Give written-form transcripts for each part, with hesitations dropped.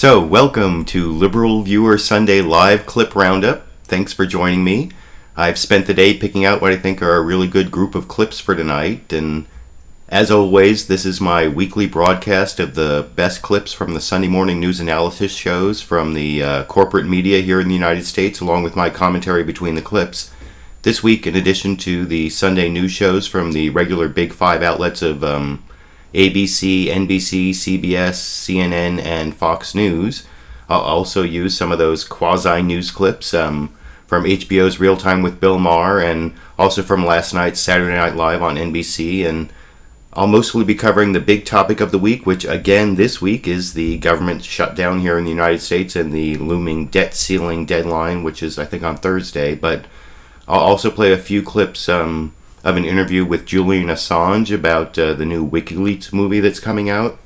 So, welcome to LiberalViewer Sunday Live Clip Roundup. Thanks for joining me. I've spent the day picking out what I think are a really good group of clips for tonight, and as always, this is my weekly broadcast of the best clips from the Sunday morning news analysis shows from the corporate media here in the United States, along with my commentary between the clips. This week, in addition to the Sunday news shows from the regular Big Five outlets of ABC, NBC, CBS, CNN, and Fox News. I'll also use some of those quasi-news clips from HBO's Real Time with Bill Maher and also from last night's Saturday Night Live on NBC. And I'll mostly be covering the big topic of the week, which again this week is the government shutdown here in the United States and the looming debt ceiling deadline, which is I think on Thursday. But I'll also play a few clips of an interview with Julian Assange about the new Wikileaks movie that's coming out.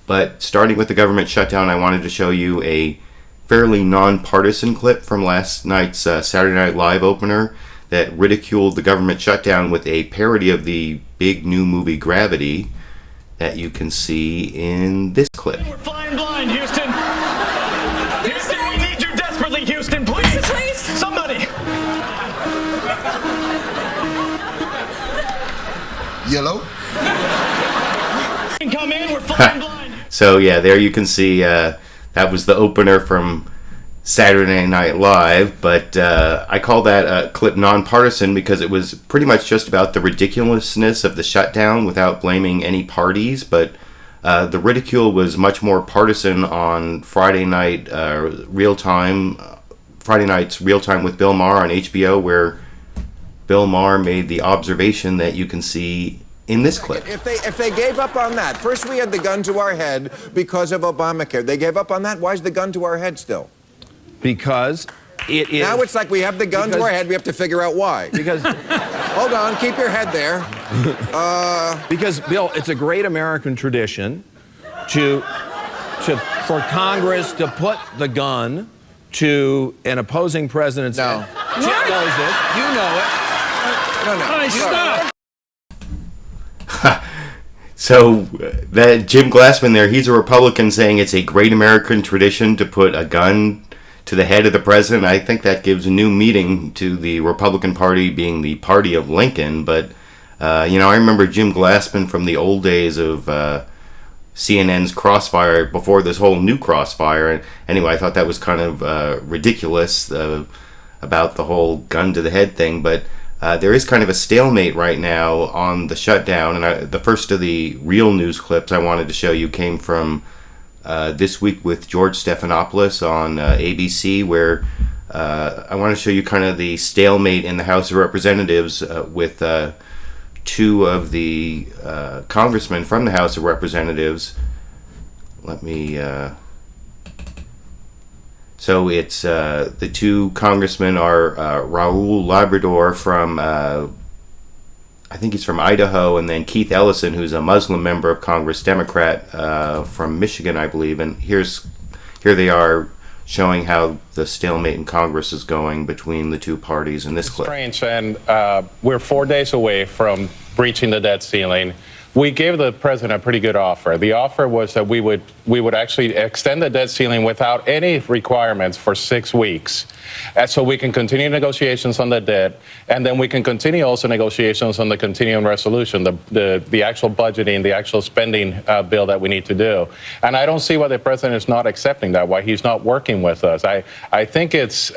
But starting with the government shutdown, I wanted to show you a fairly nonpartisan clip from last night's Saturday Night Live opener that ridiculed the government shutdown with a parody of the big new movie Gravity that you can see in this clip. We're flying blind, Houston. Houston, we need you desperately, Houston. Please, please, somebody. Yellow. Come in, we're flying blind. So yeah, there you can see that was the opener from Saturday Night Live, but I call that clip nonpartisan because it was pretty much just about the ridiculousness of the shutdown without blaming any parties, but the ridicule was much more partisan on Friday night's Real Time with Bill Maher on HBO, where Bill Maher made the observation that you can see in this clip. If they gave up on that, first we had the gun to our head because of Obamacare. They gave up on that. Why is the gun to our head still? Because it is. Now it's like we have the gun to our head. We have to figure out why. Because hold on, keep your head there. Because Bill, it's a great American tradition for Congress to put the gun to an opposing president's head. Jim knows it. You know it. No. Stop. So that Jim Glassman there, he's a Republican saying it's a great American tradition to put a gun to the head of the president. I think that gives a new meaning to the Republican Party being the party of Lincoln. But, I remember Jim Glassman from the old days of CNN's Crossfire before this whole new Crossfire. And anyway, I thought that was kind of ridiculous about the whole gun to the head thing. But there is kind of a stalemate right now on the shutdown. And the first of the real news clips I wanted to show you came from this week with George Stephanopoulos on ABC, where I want to show you kind of the stalemate in the House of Representatives with two of the congressmen from the House of Representatives. Let me... So it's the two congressmen are Raul Labrador from, I think he's from Idaho, and then Keith Ellison, who's a Muslim member of Congress, Democrat from Michigan, I believe. And here they are showing how the stalemate in Congress is going between the two parties in this clip. Strange, and we're 4 days away from breaching the debt ceiling. We gave the president a pretty good offer. The offer was that we would actually extend the debt ceiling without any requirements for 6 weeks. And so we can continue negotiations on the debt, and then we can continue also negotiations on the continuing resolution, the actual budgeting, the actual spending bill that we need to do. And I don't see why the president is not accepting that, why he's not working with us. I think it's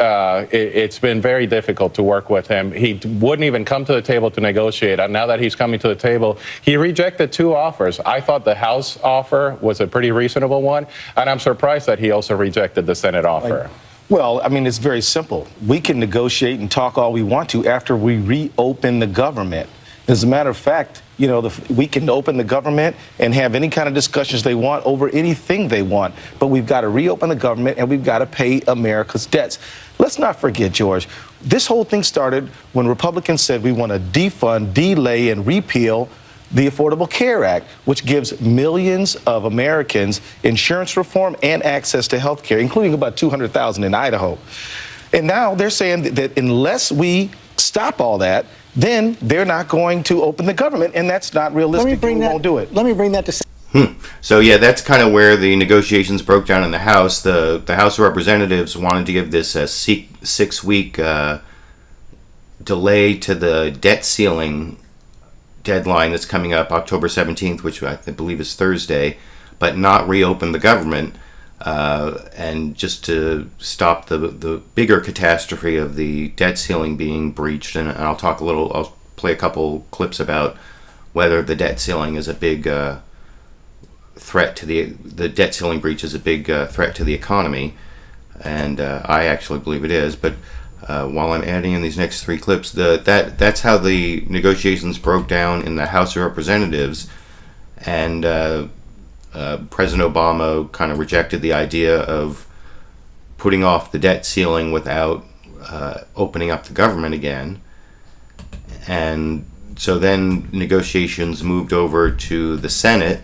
been very difficult to work with him. He wouldn't even come to the table to negotiate, and now that he's coming to the table, he rejected 2 offers. I thought the House offer was a pretty reasonable one, and I'm surprised that he also rejected the Senate offer. Well, I mean, it's very simple. We can negotiate and talk all we want to after we reopen the government. As a matter of fact, we can open the government and have any kind of discussions they want over anything they want. But we've got to reopen the government and we've got to pay America's debts. Let's not forget, George, this whole thing started when Republicans said we want to defund, delay, and repeal the Affordable Care Act, which gives millions of Americans insurance reform and access to health care, including about 200,000 in Idaho. And now they're saying that unless we stop all that, then they're not going to open the government, and that's not realistic. We won't do it. Let me bring that to... So yeah, that's kind of where the negotiations broke down in the House. The House of Representatives wanted to give this a 6-week delay to the debt ceiling deadline that's coming up October 17th, which I believe is Thursday, but not reopen the government, and just to stop the bigger catastrophe of the debt ceiling being breached. And I'll play a couple clips about whether the debt ceiling is a big threat to the debt ceiling breach is a big threat to the economy, and I actually believe it is. But while I'm adding in these next 3 clips, that's how the negotiations broke down in the House of Representatives, and President Obama kind of rejected the idea of putting off the debt ceiling without opening up the government again. And so then negotiations moved over to the Senate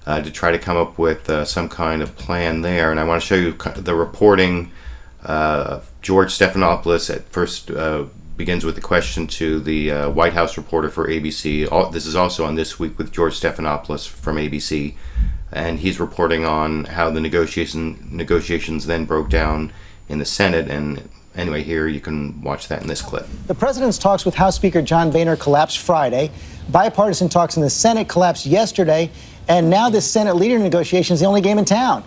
to try to come up with some kind of plan there. And I want to show you the reporting. George Stephanopoulos at first begins with the question to the White House reporter for ABC. This is also on This Week with George Stephanopoulos from ABC. And he's reporting on how the negotiations then broke down in the Senate. And anyway, here you can watch that in this clip. The president's talks with House Speaker John Boehner collapsed Friday. Bipartisan talks in the Senate collapsed yesterday. And now this Senate leader negotiation is the only game in town.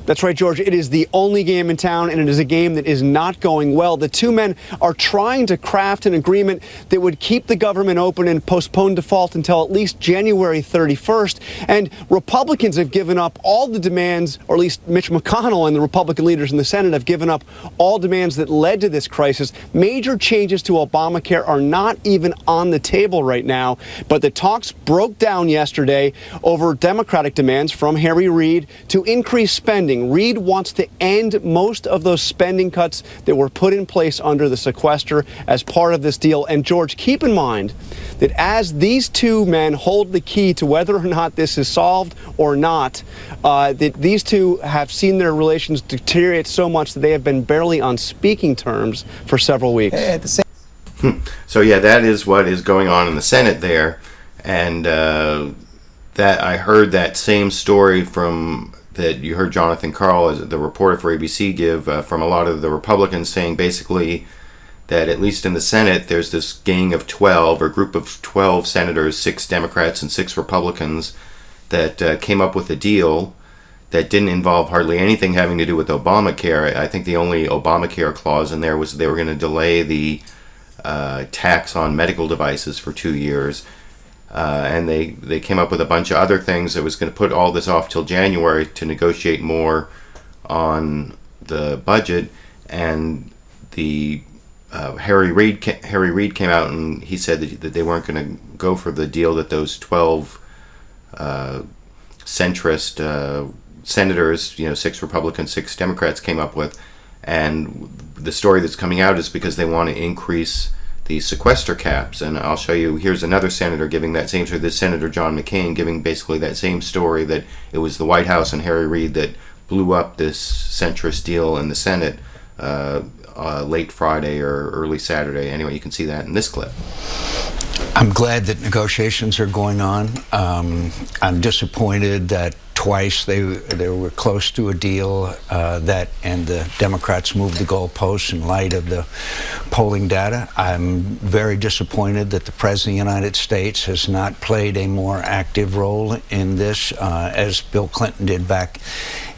That's right, George. It is the only game in town, and it is a game that is not going well. The two men are trying to craft an agreement that would keep the government open and postpone default until at least January 31st. And Republicans have given up all the demands, or at least Mitch McConnell and the Republican leaders in the Senate have given up all demands that led to this crisis. Major changes to Obamacare are not even on the table right now, but the talks broke down yesterday over Democratic demands from Harry Reid to increase spending. Reid wants to end most of those spending cuts that were put in place under the sequester as part of this deal. And George, keep in mind that as these two men hold the key to whether or not this is solved or not, that these two have seen their relations deteriorate so much that they have been barely on speaking terms for several weeks. So yeah, that is what is going on in the Senate there. And that I heard that same story from that you heard Jonathan Karl, as the reporter for ABC, give from a lot of the Republicans, saying basically that at least in the Senate there's this gang of 12 or group of 12 senators, 6 Democrats and 6 Republicans, that came up with a deal that didn't involve hardly anything having to do with Obamacare. I think the only Obamacare clause in there was they were going to delay the tax on medical devices for 2 years. And they came up with a bunch of other things that was going to put all this off till January to negotiate more on the budget. And the Harry Reid came out and he said that they weren't going to go for the deal that those 12 centrist senators, 6 Republicans, 6 Democrats came up with. And the story that's coming out is because they want to increase the sequester caps. And I'll show you, here's another senator giving that same story, this Senator John McCain giving basically that same story, that it was the White House and Harry Reid that blew up this centrist deal in the Senate late Friday or early Saturday. Anyway, you can see that in this clip. I'm glad that negotiations are going on. I'm disappointed that twice they were close to a deal and the Democrats moved the goalposts in light of the polling data. I'm very disappointed that the President of the United States has not played a more active role in this, as Bill Clinton did back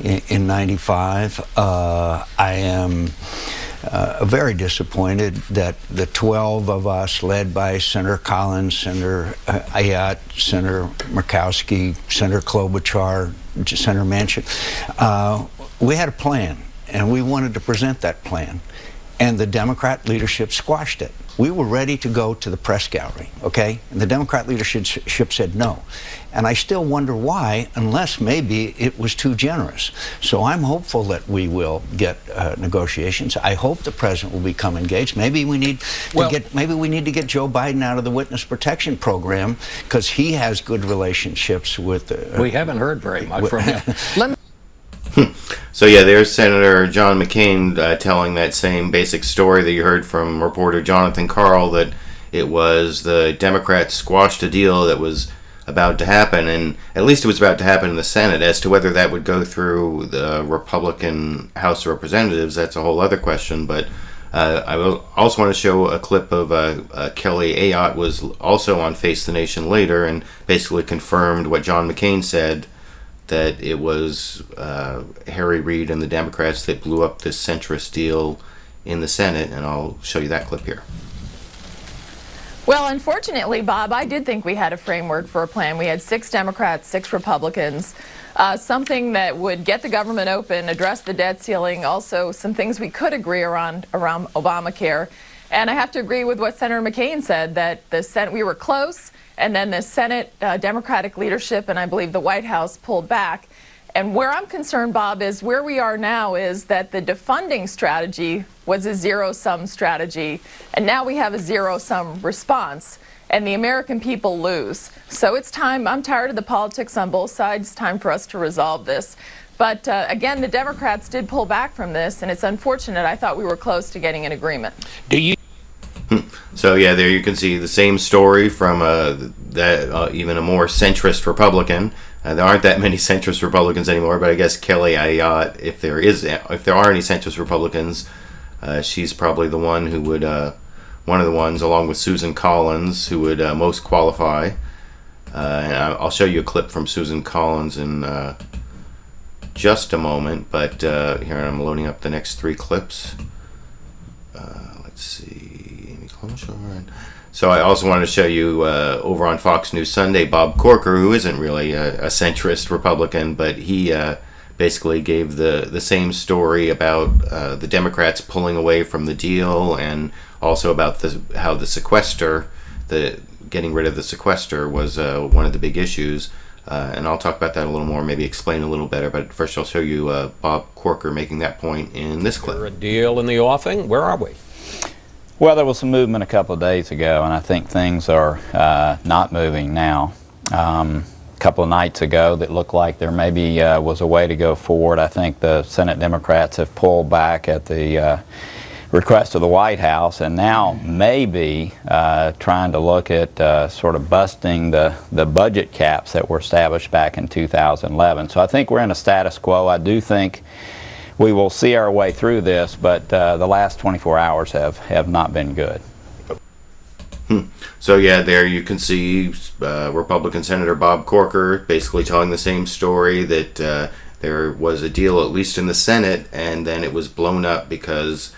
in '95. I am very disappointed that the 12 of us, led by Senator Collins, Senator Ayotte, Senator Murkowski, Senator Klobuchar, Senator Manchin, we had a plan, and we wanted to present that plan. And the Democrat leadership squashed it. We were ready to go to the press gallery, okay? And the Democrat leadership said no. And I still wonder why, unless maybe it was too generous. So I'm hopeful that we will get negotiations. I hope the president will become engaged. Maybe we need to get Joe Biden out of the witness protection program, because he has good relationships with. We haven't heard very much from him. So yeah, there's Senator John McCain telling that same basic story that you heard from reporter Jonathan Karl, that it was the Democrats squashed a deal that was about to happen, and at least it was about to happen in the Senate. As to whether that would go through the Republican House of Representatives, that's a whole other question. But I will also want to show a clip of Kelly Ayotte was also on Face the Nation later and basically confirmed what John McCain said, that it was Harry Reid and the Democrats that blew up this centrist deal in the Senate, and I'll show you that clip here. Well, unfortunately, Bob, I did think we had a framework for a plan. We had 6 Democrats, 6 Republicans, something that would get the government open, address the debt ceiling, also some things we could agree around Obamacare. And I have to agree with what Senator McCain said, that the Senate, we were close, and then the Senate Democratic leadership and I believe the White House pulled back. And where I'm concerned, Bob, is where we are now is that the defunding strategy was a zero-sum strategy, and now we have a zero-sum response, and the American people lose. So it's time. I'm tired of the politics on both sides. It's time for us to resolve this. But again, the Democrats did pull back from this, and it's unfortunate. I thought we were close to getting an agreement. Do you? So yeah, there you can see the same story from even a more centrist Republican. There aren't that many centrist Republicans anymore, but I guess Kelly Ayotte, if there are any centrist Republicans, she's probably the one who would, one of the ones, along with Susan Collins, who would most qualify. And I'll show you a clip from Susan Collins in just a moment, but here I'm loading up the next 3 clips. Let's see, Amy Klobuchar. So I also wanted to show you over on Fox News Sunday, Bob Corker, who isn't really a centrist Republican, but he basically gave the same story about the Democrats pulling away from the deal, and also about how the sequester, getting rid of the sequester, was one of the big issues. And I'll talk about that a little more, maybe explain a little better. But first I'll show you Bob Corker making that point in this clip. A deal in the offing? Where are we? Well, there was some movement a couple of days ago, and I think things are not moving now. A couple of nights ago, that looked like there maybe was a way to go forward. I think the Senate Democrats have pulled back at the request of the White House, and now maybe trying to look at sort of busting the budget caps that were established back in 2011. So I think we're in a status quo. I do think we will see our way through this, but the last 24 hours have not been good. So yeah, there you can see Republican Senator Bob Corker basically telling the same story, that there was a deal at least in the Senate, and then it was blown up because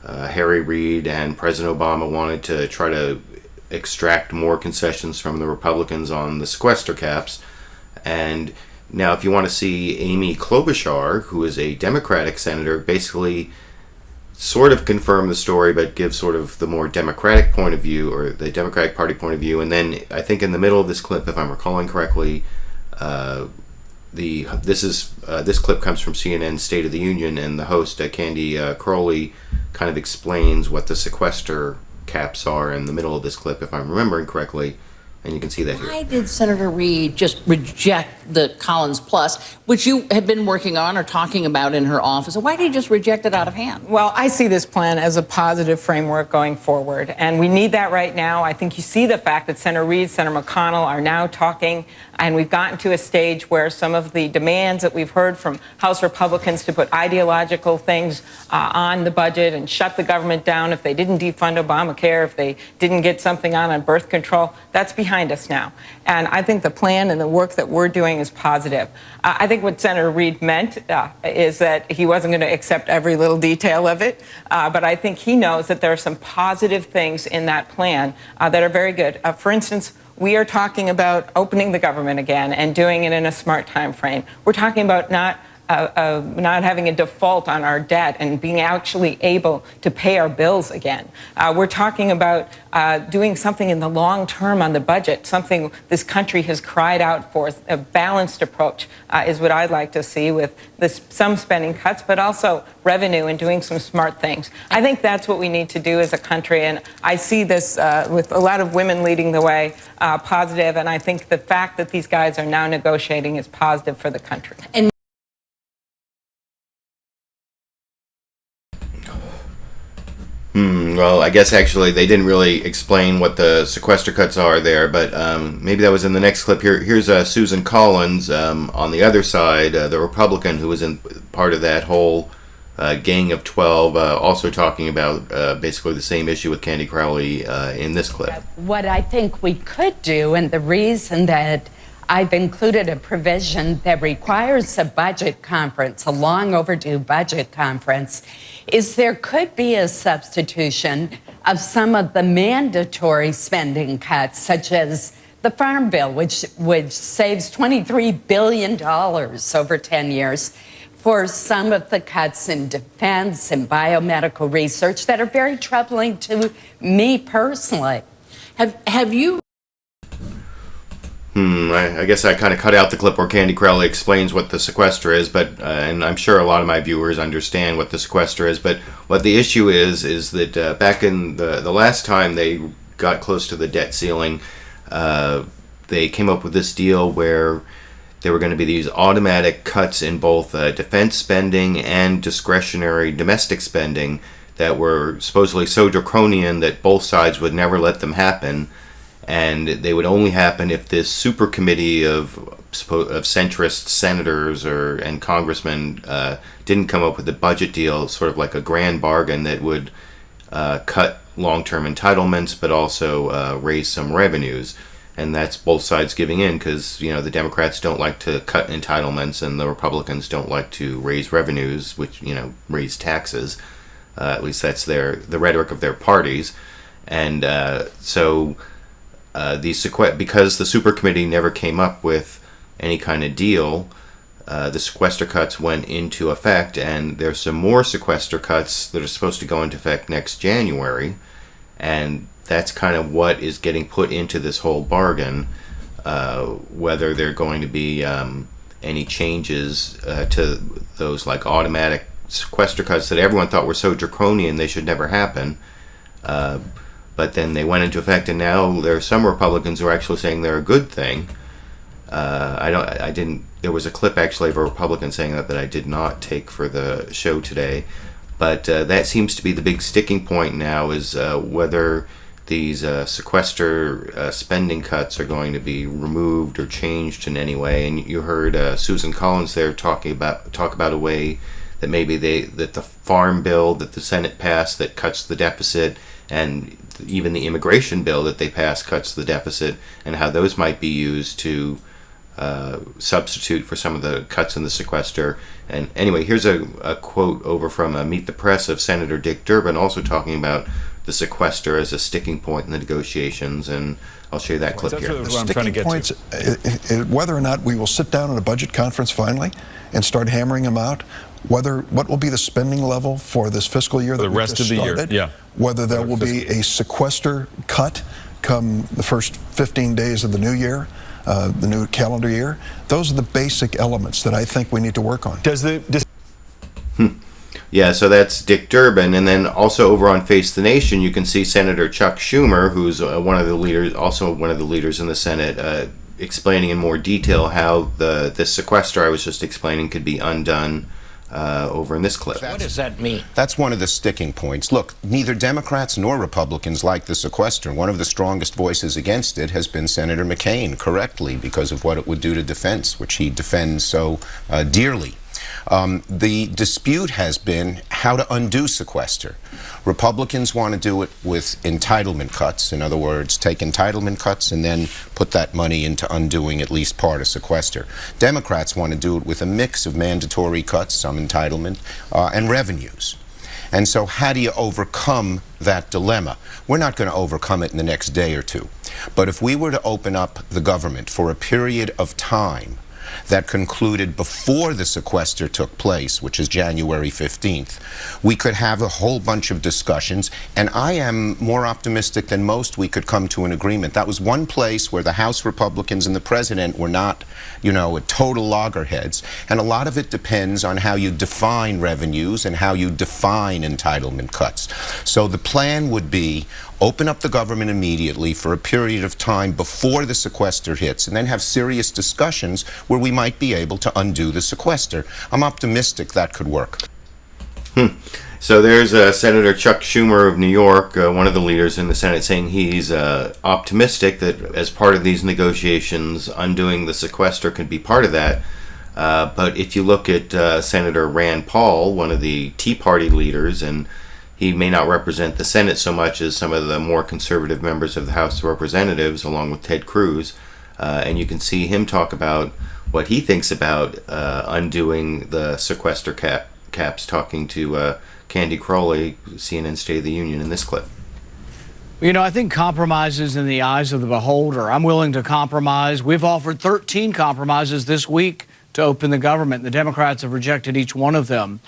Harry Reid and President Obama wanted to try to extract more concessions from the Republicans on the sequester caps. And now, if you want to see Amy Klobuchar, who is a Democratic senator, basically sort of confirm the story, but give sort of the more Democratic point of view, or the Democratic Party point of view. And then I think in the middle of this clip, if I'm recalling correctly, this clip comes from CNN's State of the Union, and the host, Candy Crowley, kind of explains what the sequester caps are in the middle of this clip, if I'm remembering correctly. And you can see that here. Why did Senator Reid just reject the Collins Plus, which you had been working on or talking about in her office? Why did he just reject it out of hand? Well, I see this plan as a positive framework going forward, and we need that right now. I think you see the fact that Senator Reid, Senator McConnell are now talking, and we've gotten to a stage where some of the demands that we've heard from House Republicans to put ideological things on the budget and shut the government down if they didn't defund Obamacare, if they didn't get something on birth control, that's behind us now. And I think the plan and the work that we're doing is positive. I think what Senator Reid meant is that he wasn't going to accept every little detail of it, but I think he knows that there are some positive things in that plan that are very good. For instance, we are talking about opening the government again and doing it in a smart time frame. We're talking about not having a default on our debt and being actually able to pay our bills again. We're talking about doing something in the long term on the budget, something this country has cried out for. A balanced approach is what I'd like to see, with some spending cuts, but also revenue and doing some smart things. I think that's what we need to do as a country, and I see this with a lot of women leading the way, positive, and I think the fact that these guys are now negotiating is positive for the country. And Well, I guess actually they didn't really explain what the sequester cuts are there, but maybe that was in the next clip. Here's Susan Collins on the other side, the Republican who was in part of that whole gang of 12, also talking about basically the same issue with Candy Crowley in this clip. What I think we could do, and the reason that I've included a provision that requires a budget conference, a long overdue budget conference, is there could be a substitution of some of the mandatory spending cuts, such as the Farm Bill, which saves $23 billion over 10 years, for some of the cuts in defense and biomedical research that are very troubling to me personally. Have you? I guess I kind of cut out the clip where Candy Crowley explains what the sequester is, but and I'm sure a lot of my viewers understand what the sequester is. But what the issue is that back in the last time they got close to the debt ceiling, they came up with this deal where there were going to be these automatic cuts in both defense spending and discretionary domestic spending that were supposedly so draconian that both sides would never let them happen. And they would only happen if this super committee of centrist senators and congressmen didn't come up with a budget deal, sort of like a grand bargain that would cut long-term entitlements but also raise some revenues. And that's both sides giving in because, the Democrats don't like to cut entitlements and the Republicans don't like to raise revenues, which, raise taxes. At least that's the rhetoric of their parties. And so... because the super committee never came up with any kind of deal, the sequester cuts went into effect, and there's some more sequester cuts that are supposed to go into effect next January, and that's kind of what is getting put into this whole bargain. Whether there are going to be any changes to those like automatic sequester cuts that everyone thought were so draconian they should never happen. But then they went into effect, and now there are some Republicans who are actually saying they're a good thing. There was a clip actually of a Republican saying that I did not take for the show today. But that seems to be the big sticking point now, is whether these sequester spending cuts are going to be removed or changed in any way. And you heard Susan Collins there talk about a way that maybe that the Farm Bill that the Senate passed that cuts the deficit, and even the immigration bill that they passed cuts the deficit, and how those might be used to substitute for some of the cuts in the sequester. And anyway, here's a quote over from Meet the Press of Senator Dick Durbin, also talking about the sequester as a sticking point in the negotiations, and I'll show you that clip here. The sticking points, whether or not we will sit down at a budget conference finally and start hammering them out, what will be the spending level for this fiscal year, the rest of the year, yeah. Whether there will be a sequester cut come the first 15 days of the new year, the new calendar year. Those are the basic elements that I think we need to work on. Yeah, so that's Dick Durbin, and then also over on Face the Nation, you can see Senator Chuck Schumer, who's one of the leaders in the Senate, explaining in more detail how this sequester I was just explaining could be undone. Over in this clip. What does that mean? That's one of the sticking points. Look, neither Democrats nor Republicans like the sequester. One of the strongest voices against it has been Senator McCain, correctly, because of what it would do to defense, which he defends so dearly. The dispute has been how to undo sequester. Republicans want to do it with entitlement cuts. In other words, take entitlement cuts and then put that money into undoing at least part of sequester. Democrats want to do it with a mix of mandatory cuts, some entitlement, and revenues. And so how do you overcome that dilemma? We're not going to overcome it in the next day or two. But if we were to open up the government for a period of time that concluded before the sequester took place, which is January 15th, we could have a whole bunch of discussions, and I am more optimistic than most we could come to an agreement. That was one place where the House Republicans and the President were not, total loggerheads, and a lot of it depends on how you define revenues and how you define entitlement cuts. So the plan would be open up the government immediately for a period of time before the sequester hits, and then have serious discussions where we might be able to undo the sequester. I'm optimistic that could work. So there's Senator Chuck Schumer of New York, one of the leaders in the Senate, saying he's optimistic that as part of these negotiations, undoing the sequester could be part of that. But if you look at Senator Rand Paul, one of the Tea Party leaders, and he may not represent the Senate so much as some of the more conservative members of the House of Representatives, along with Ted Cruz, and you can see him talk about what he thinks about undoing the sequester caps, talking to Candy Crowley, CNN State of the Union, in this clip. You know, I think compromise is in the eyes of the beholder. I'm willing to compromise. We've offered 13 compromises this week to open the government. The Democrats have rejected each one of them.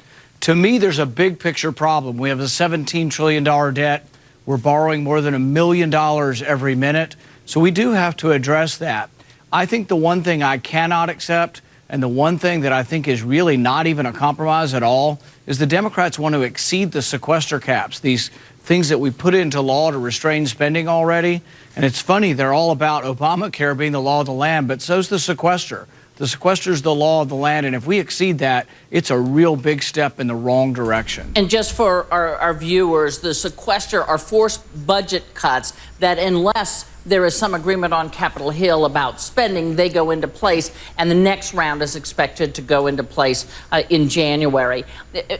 To me, there's a big picture problem. We have a $17 trillion debt. We're borrowing more than $1 million every minute. So we do have to address that. I think the one thing I cannot accept, and the one thing that I think is really not even a compromise at all, is the Democrats want to exceed the sequester caps, these things that we put into law to restrain spending already. And it's funny, they're all about Obamacare being the law of the land, but so's the sequester. The sequester is the law of the land, and if we exceed that, it's a real big step in the wrong direction. And just for our viewers, the sequester are forced budget cuts that unless there is some agreement on Capitol Hill about spending, they go into place, and the next round is expected to go into place in January.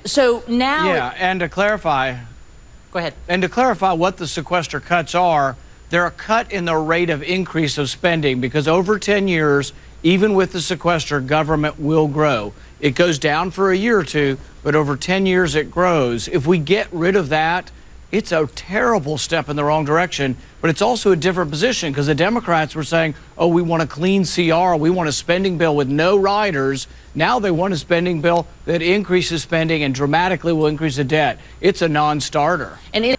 So now... Yeah, and to clarify... Go ahead. And to clarify what the sequester cuts are, they're a cut in the rate of increase of spending, because over 10 years, even with the sequester, government will grow. It goes down for a year or two, but over 10 years it grows. If we get rid of that, it's a terrible step in the wrong direction, but it's also a different position, because the Democrats were saying, oh, we want a clean CR, we want a spending bill with no riders. Now they want a spending bill that increases spending and dramatically will increase the debt. It's a non-starter. And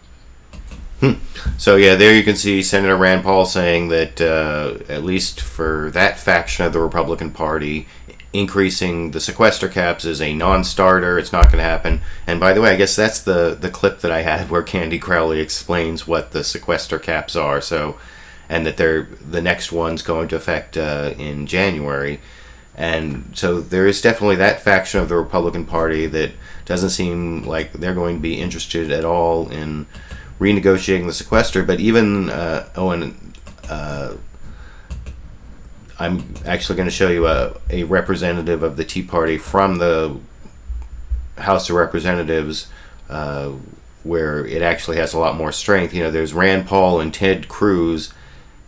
So yeah, there you can see Senator Rand Paul saying that at least for that faction of the Republican Party, increasing the sequester caps is a non-starter. It's not going to happen. And by the way, I guess that's the clip that I had where Candy Crowley explains what the sequester caps are. So, and that the next one's going to affect in January. And so there is definitely that faction of the Republican Party that doesn't seem like they're going to be interested at all in renegotiating the sequester. But even I'm actually going to show you a representative of the Tea Party from the House of Representatives where it actually has a lot more strength. You know, there's Rand Paul and Ted Cruz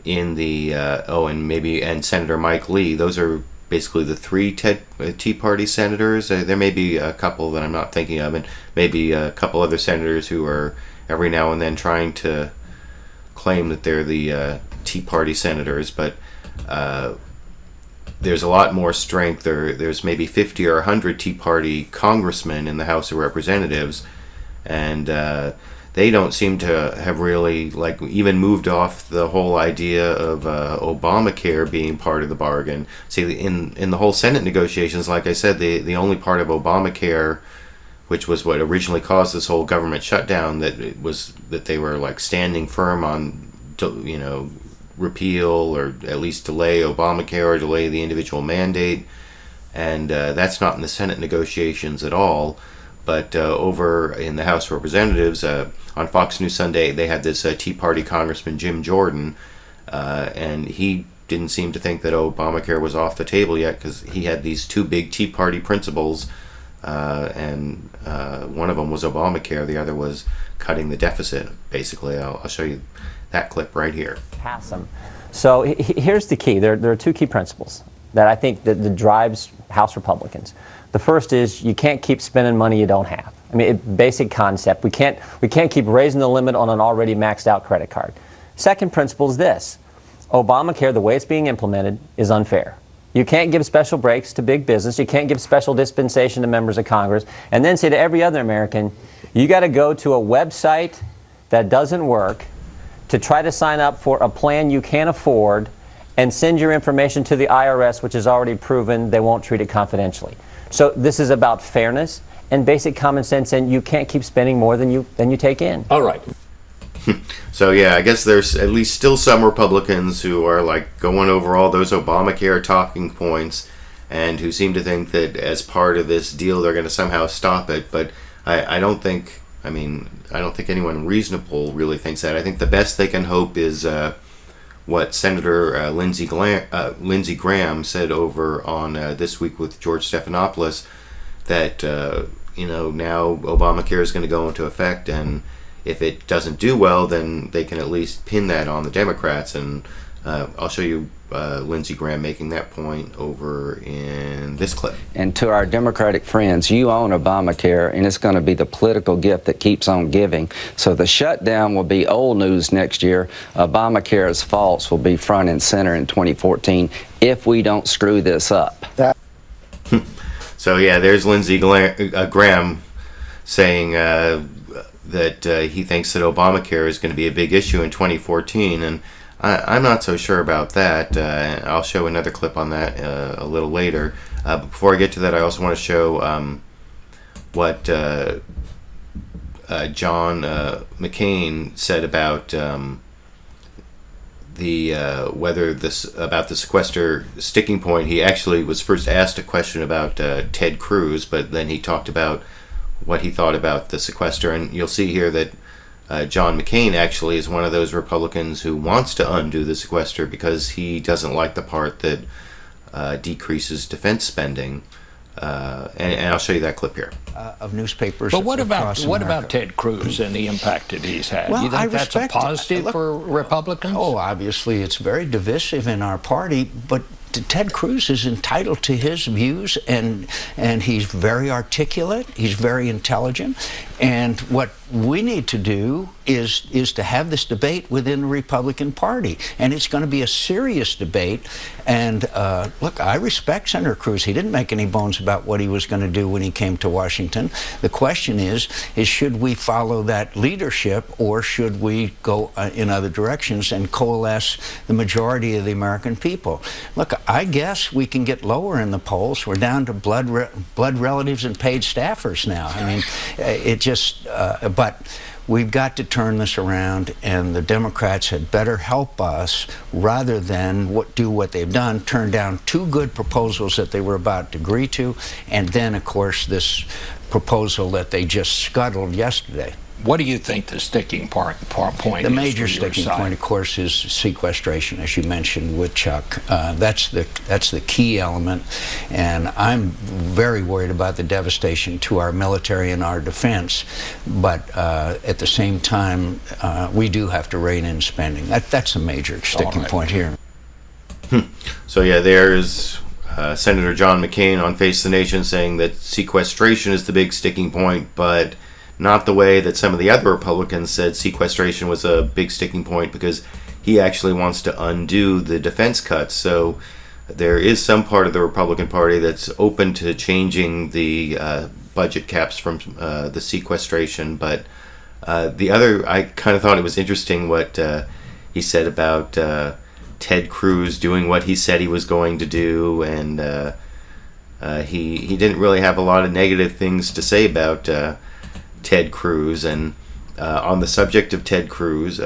in the and Senator Mike Lee. Those are basically the three Tea Party senators. There may be a couple that I'm not thinking of, and maybe a couple other senators who are every now and then trying to claim that they're the Tea Party senators, but there's a lot more strength. There's maybe 50 or 100 Tea Party congressmen in the House of Representatives, and they don't seem to have really even moved off the whole idea of Obamacare being part of the bargain. See, in the whole Senate negotiations, like I said, the only part of Obamacare, which was what originally caused this whole government shutdown, that they were standing firm on, repeal or at least delay Obamacare or delay the individual mandate, and that's not in the Senate negotiations at all. But over in the House of Representatives, on Fox News Sunday, they had this Tea Party Congressman Jim Jordan, and he didn't seem to think that Obamacare was off the table yet, because he had these two big Tea Party principles, and one of them was Obamacare, the other was cutting the deficit, basically. I'll show you that clip right here. Pass them. So here's the key. There are two key principles that I think that drives House Republicans. The first is you can't keep spending money you don't have. I mean, basic concept. We can't keep raising the limit on an already maxed out credit card. Second principle is this: Obamacare, the way it's being implemented, is unfair. You can't give special breaks to big business. You can't give special dispensation to members of Congress, and then say to every other American, you got to go to a website that doesn't work to try to sign up for a plan you can't afford and send your information to the IRS, which has already proven they won't treat it confidentially. So this is about fairness and basic common sense, and you can't keep spending more than you take in. All right. So yeah, I guess there's at least still some Republicans who are going over all those Obamacare talking points, and who seem to think that as part of this deal they're going to somehow stop it. But I don't think anyone reasonable really thinks that. I think the best they can hope is what Senator Lindsey Graham said over on This Week with George Stephanopoulos, that now Obamacare is going to go into effect, and if it doesn't do well, then they can at least pin that on the Democrats. And I'll show you Lindsey Graham making that point over in this clip. And to our Democratic friends, you own Obamacare, and it's going to be the political gift that keeps on giving. So the shutdown will be old news next year. Obamacare's faults will be front and center in 2014 if we don't screw this up. So yeah, there's Lindsey Graham saying that he thinks that Obamacare is going to be a big issue in 2014, and I'm not so sure about that. I'll show another clip on that a little later. But before I get to that, I also want to show what John McCain said about about the sequester sticking point. He actually was first asked a question about Ted Cruz, but then he talked about what he thought about the sequester, and you'll see here that John McCain actually is one of those Republicans who wants to undo the sequester because he doesn't like the part that decreases defense spending. And I'll show you that clip here. Of newspapers. But what across about America. Ted Cruz and the impact that he's had? Well, you think I that's a respect positive for Republicans? Oh, obviously it's very divisive in our party, but Ted Cruz is entitled to his views, and he's very articulate, he's very intelligent, and what we need to do is to have this debate within the Republican Party, and it's going to be a serious debate. And look, I respect Senator Cruz. He didn't make any bones about what he was going to do when he came to Washington. The question is should we follow that leadership, or should we go in other directions and coalesce the majority of the American people? Look, I guess we can get lower in the polls. We're down to blood relatives and paid staffers now. I mean, it just, but we've got to turn this around, and the Democrats had better help us rather than do what they've done, turn down two good proposals that they were about to agree to, and then, of course, this proposal that they just scuttled yesterday. What do you think the sticking point The is major for your sticking side? point, of course, is sequestration, as you mentioned with Chuck. That's the key element, and I'm very worried about the devastation to our military and our defense. But at the same time, we do have to rein in spending. That's a major sticking point here. So yeah, there's Senator John McCain on Face the Nation saying that sequestration is the big sticking point, but not the way that some of the other Republicans said sequestration was a big sticking point, because he actually wants to undo the defense cuts. So there is some part of the Republican Party that's open to changing the budget caps from the sequestration. But the other, I kind of thought it was interesting what he said about Ted Cruz doing what he said he was going to do, and he didn't really have a lot of negative things to say about Ted Cruz. And on the subject of Ted Cruz,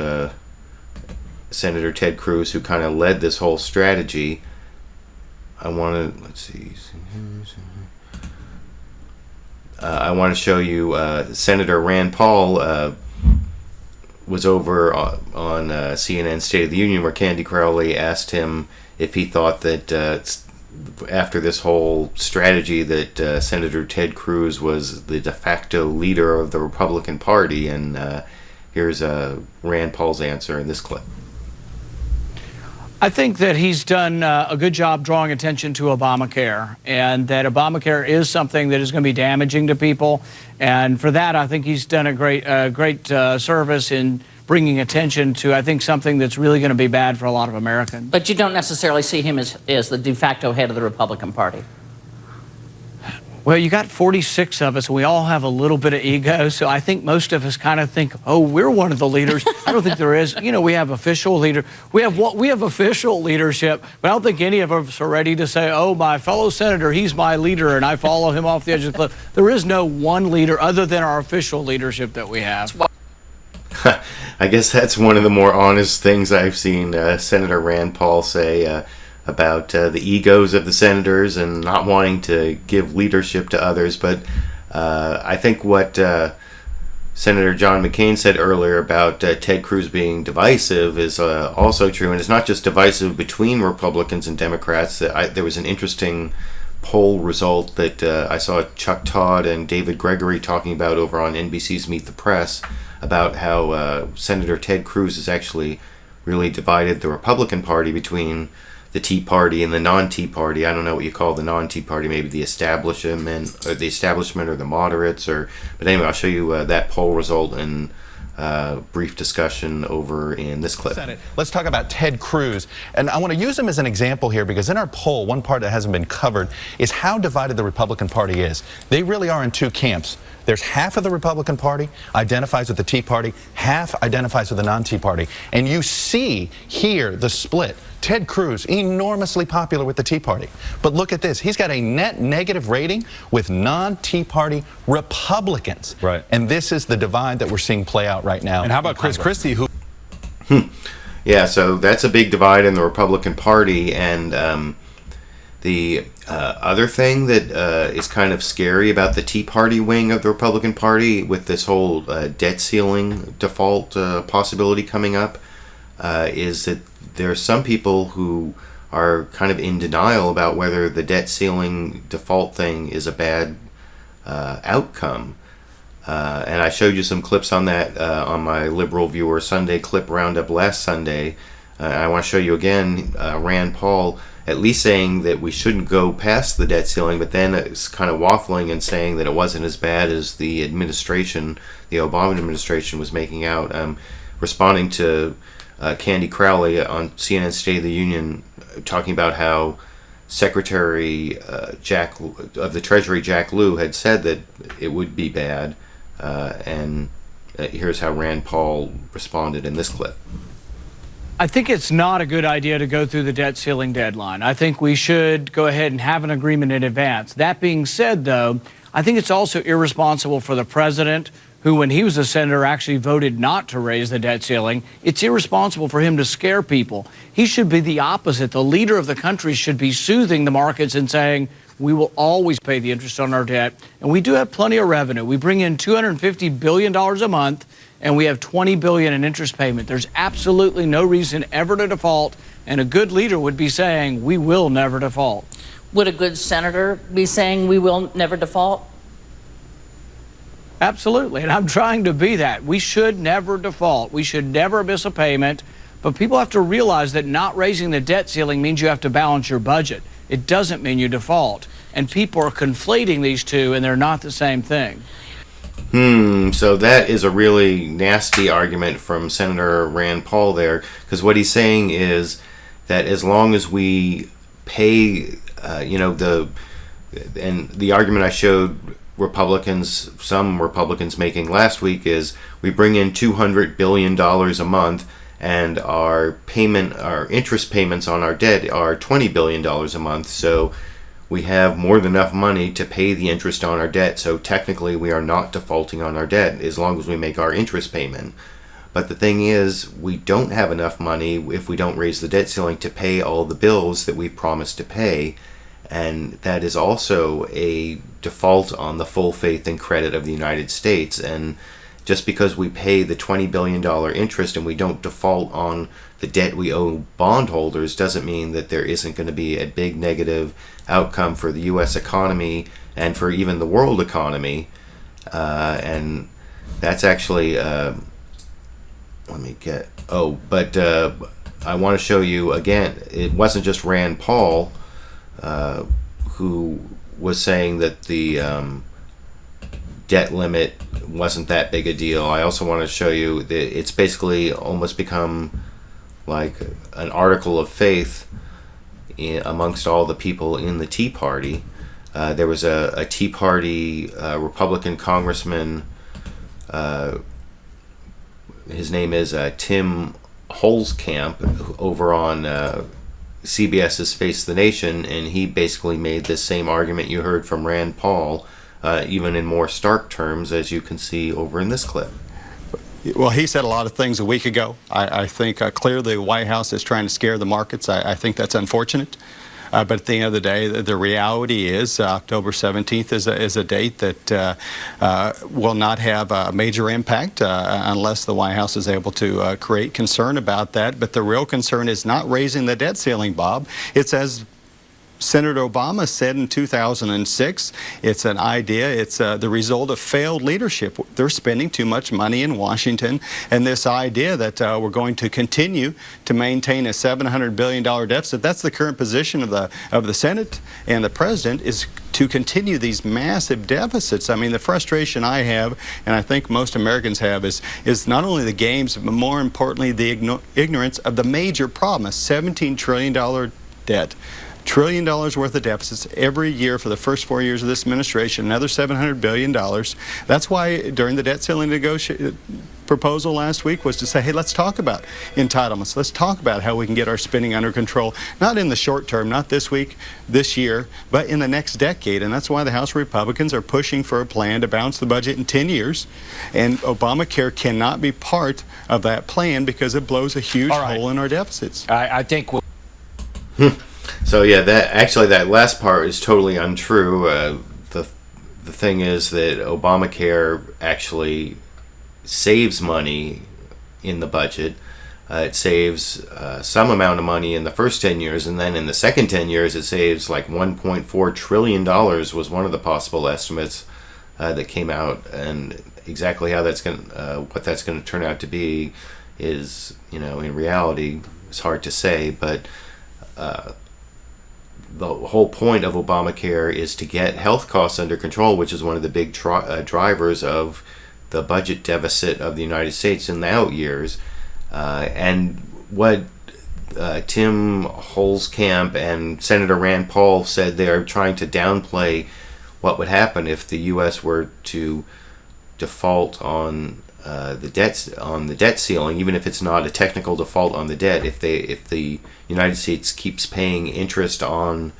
Senator Ted Cruz, who kind of led this whole strategy, I want to show you Senator Rand Paul was over on CNN State of the Union, where Candy Crowley asked him if he thought that after this whole strategy that Senator Ted Cruz was the de facto leader of the Republican Party. And here's Rand Paul's answer in this clip. I think that he's done a good job drawing attention to Obamacare, and that Obamacare is something that is going to be damaging to people. And for that, I think he's done a great service in bringing attention to, I think, something that's really going to be bad for a lot of Americans. But you don't necessarily see him as the de facto head of the Republican Party. Well, you got 46 of us, and we all have a little bit of ego, so I think most of us kind of think, oh, we're one of the leaders. I don't think there is. You know, we have official leader. We have official leadership, but I don't think any of us are ready to say, oh, my fellow senator, he's my leader, and I follow him off the edge of the cliff. There is no one leader other than our official leadership that we have. I guess that's one of the more honest things I've seen Senator Rand Paul say about the egos of the senators and not wanting to give leadership to others. But I think what Senator John McCain said earlier about Ted Cruz being divisive is also true, and it's not just divisive between Republicans and Democrats. There was an interesting poll result that I saw Chuck Todd and David Gregory talking about over on NBC's Meet the Press about how Senator Ted Cruz has actually really divided the Republican Party between the Tea Party and the non-Tea Party. I don't know what you call the non-Tea Party, maybe the establishment or the moderates. But anyway, I'll show you that poll result and brief discussion over in this clip. Senate. Let's talk about Ted Cruz. And I want to use him as an example here because in our poll, one part that hasn't been covered is how divided the Republican Party is. They really are in two camps. There's half of the Republican Party identifies with the Tea Party, half identifies with the non-Tea Party. And you see here the split. Ted Cruz, enormously popular with the Tea Party. But look at this. He's got a net negative rating with non-Tea Party Republicans. Right. And this is the divide that we're seeing play out right now. And how about Chris Christie, who... Yeah, so that's a big divide in the Republican Party. And the other thing that is kind of scary about the Tea Party wing of the Republican Party with this whole debt ceiling default possibility coming up is that there are some people who are kind of in denial about whether the debt ceiling default thing is a bad outcome. And I showed you some clips on that on my LiberalViewer Sunday clip roundup last Sunday. I want to show you again Rand Paul at least saying that we shouldn't go past the debt ceiling, but then it's kind of waffling and saying that it wasn't as bad as the administration, the Obama administration, was making out. Responding to Candy Crowley on CNN State of the Union, talking about how Secretary of the Treasury Jack Lew had said that it would be bad, and here's how Rand Paul responded in this clip. I think it's not a good idea to go through the debt ceiling deadline. I think we should go ahead and have an agreement in advance. That being said, though, I think it's also irresponsible for the president, who, when he was a senator, actually voted not to raise the debt ceiling. It's irresponsible for him to scare people. He should be the opposite. The leader of the country should be soothing the markets and saying, we will always pay the interest on our debt, and we do have plenty of revenue. We bring in $250 billion a month, and we have $20 billion in interest payment. There's absolutely no reason ever to default, and a good leader would be saying, we will never default. Would a good senator be saying we will never default? Absolutely, and I'm trying to be that. We should never default. We should never miss a payment, but people have to realize that not raising the debt ceiling means you have to balance your budget. It doesn't mean you default, and people are conflating these two, and they're not the same thing. So that is a really nasty argument from Senator Rand Paul there, because what he's saying is that as long as we pay, and the argument I showed some Republicans making last week is we bring in $200 billion a month, and our interest payments on our debt are $20 billion a month. So we have more than enough money to pay the interest on our debt. So technically we are not defaulting on our debt as long as we make our interest payment. But the thing is, we don't have enough money if we don't raise the debt ceiling to pay all the bills that we've promised to pay. And that is also a default on the full faith and credit of the United States. And just because we pay the $20 billion interest and we don't default on the debt we owe bondholders doesn't mean that there isn't going to be a big negative outcome for the U.S. economy and for even the world economy. And that's actually, I want to show you again, it wasn't just Rand Paul who was saying that the debt limit wasn't that big a deal. I also want to show you that it's basically almost become like an article of faith amongst all the people in the Tea Party. There was a Tea Party Republican congressman, his name is Tim Huelkamp, over on CBS's Face the Nation, and he basically made this same argument you heard from Rand Paul, even in more stark terms, as you can see over in this clip. Well, he said a lot of things a week ago. I think clearly the White House is trying to scare the markets. I think that's unfortunate. But at the end of the day, the reality is October 17th is a date that will not have a major impact unless the White House is able to create concern about that. But the real concern is not raising the debt ceiling, Bob. It's as Senator Obama said in 2006, it's an idea, it's the result of failed leadership. They're spending too much money in Washington, and this idea that we're going to continue to maintain a $700 billion deficit, that's the current position of the Senate and the President, is to continue these massive deficits. I mean, the frustration I have, and I think most Americans have, is not only the games, but more importantly, the ignorance of the major problem, a $17 trillion debt. $1 trillion worth of deficits every year for the first 4 years of this administration, another $700 billion. That's why during the debt ceiling proposal last week was to say, hey, let's talk about entitlements. Let's talk about how we can get our spending under control, not in the short term, not this week, this year, but in the next decade. And that's why the House Republicans are pushing for a plan to balance the budget in 10 years. And Obamacare cannot be part of that plan because it blows a huge hole in our deficits. I think we'll So yeah, that last part is totally untrue. The thing is that Obamacare actually saves money in the budget. It saves some amount of money in the first 10 years, and then in the second 10 years it saves like $1.4 trillion was one of the possible estimates that came out. And exactly how that's going what that's going to turn out to be is, in reality, it's hard to say, but the whole point of Obamacare is to get health costs under control, which is one of the big drivers of the budget deficit of the United States in the out years. And what Tim Huelkamp and Senator Rand Paul said, they are trying to downplay what would happen if the U.S. were to default on the debt ceiling, even if it's not a technical default on the debt. If the United States keeps paying interest on,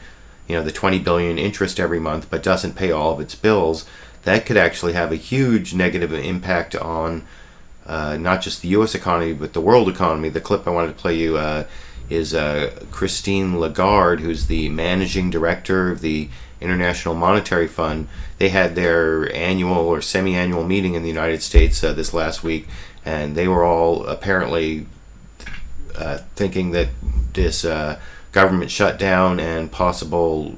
the $20 billion interest every month, but doesn't pay all of its bills, that could actually have a huge negative impact on not just the U.S. economy, but the world economy. The clip I wanted to play you is Christine Lagard, who's the managing director of the International Monetary Fund. They had their annual or semi-annual meeting in the United States this last week, and they were all apparently thinking that this government shutdown and possible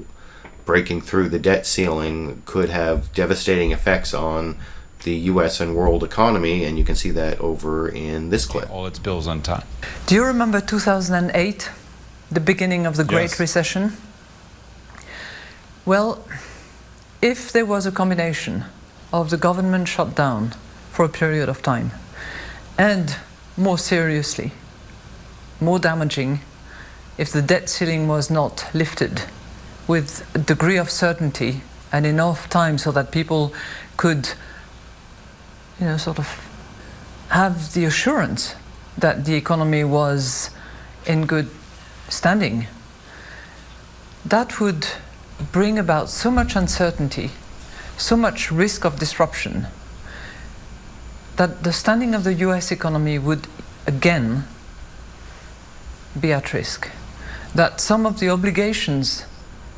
breaking through the debt ceiling could have devastating effects on the U.S. and world economy, and you can see that over in this clip. All its bills on time. Do you remember 2008, the beginning of the Great Recession? Well, if there was a combination of the government shutdown for a period of time and, more seriously, more damaging, if the debt ceiling was not lifted with a degree of certainty and enough time so that people could, sort of have the assurance that the economy was in good standing, that would bring about so much uncertainty, so much risk of disruption, that the standing of the US economy would again be at risk. That some of the obligations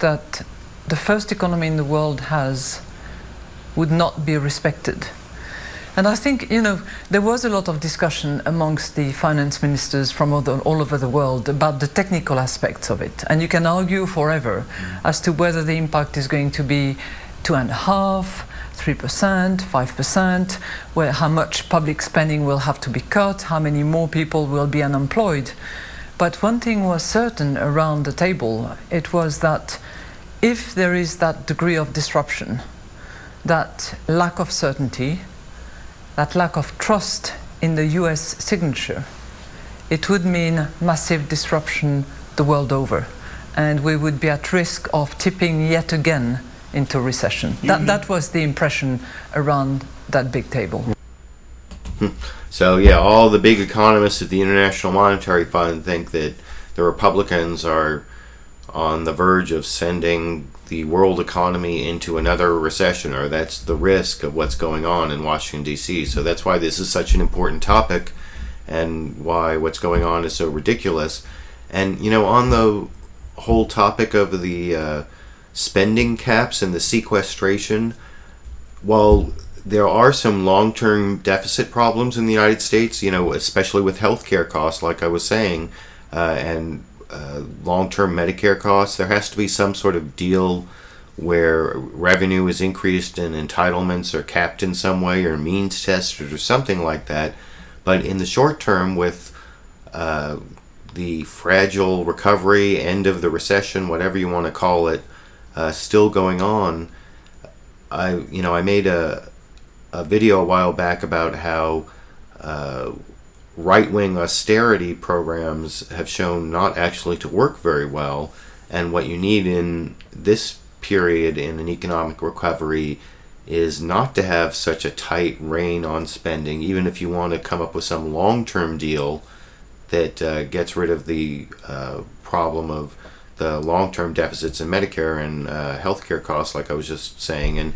that the first economy in the world has would not be respected. And I think, there was a lot of discussion amongst the finance ministers from all over the world about the technical aspects of it. And you can argue forever as to whether the impact is going to be 2.5%, 3%, 5%, how much public spending will have to be cut, how many more people will be unemployed. But one thing was certain around the table, it was that if there is that degree of disruption, that lack of certainty, that lack of trust in the US signature, it would mean massive disruption the world over. And we would be at risk of tipping yet again into recession. That was the impression around that big table. So yeah, all the big economists at the International Monetary Fund think that the Republicans are on the verge of sending the world economy into another recession, or that's the risk of what's going on in Washington, D.C. So that's why this is such an important topic, and why what's going on is so ridiculous. And on whole topic of the spending caps and the sequestration, while there are some long-term deficit problems in the United States, especially with healthcare costs, like I was saying, and long-term Medicare costs, there has to be some sort of deal where revenue is increased and entitlements are capped in some way or means tested or something like that. But in the short term, with the fragile recovery, end of the recession, whatever you want to call it, still going on, I made a video a while back about how right-wing austerity programs have shown not actually to work very well, and what you need in this period in an economic recovery is not to have such a tight rein on spending, even if you want to come up with some long-term deal that gets rid of the problem of the long-term deficits in Medicare and healthcare costs, like I was just saying. And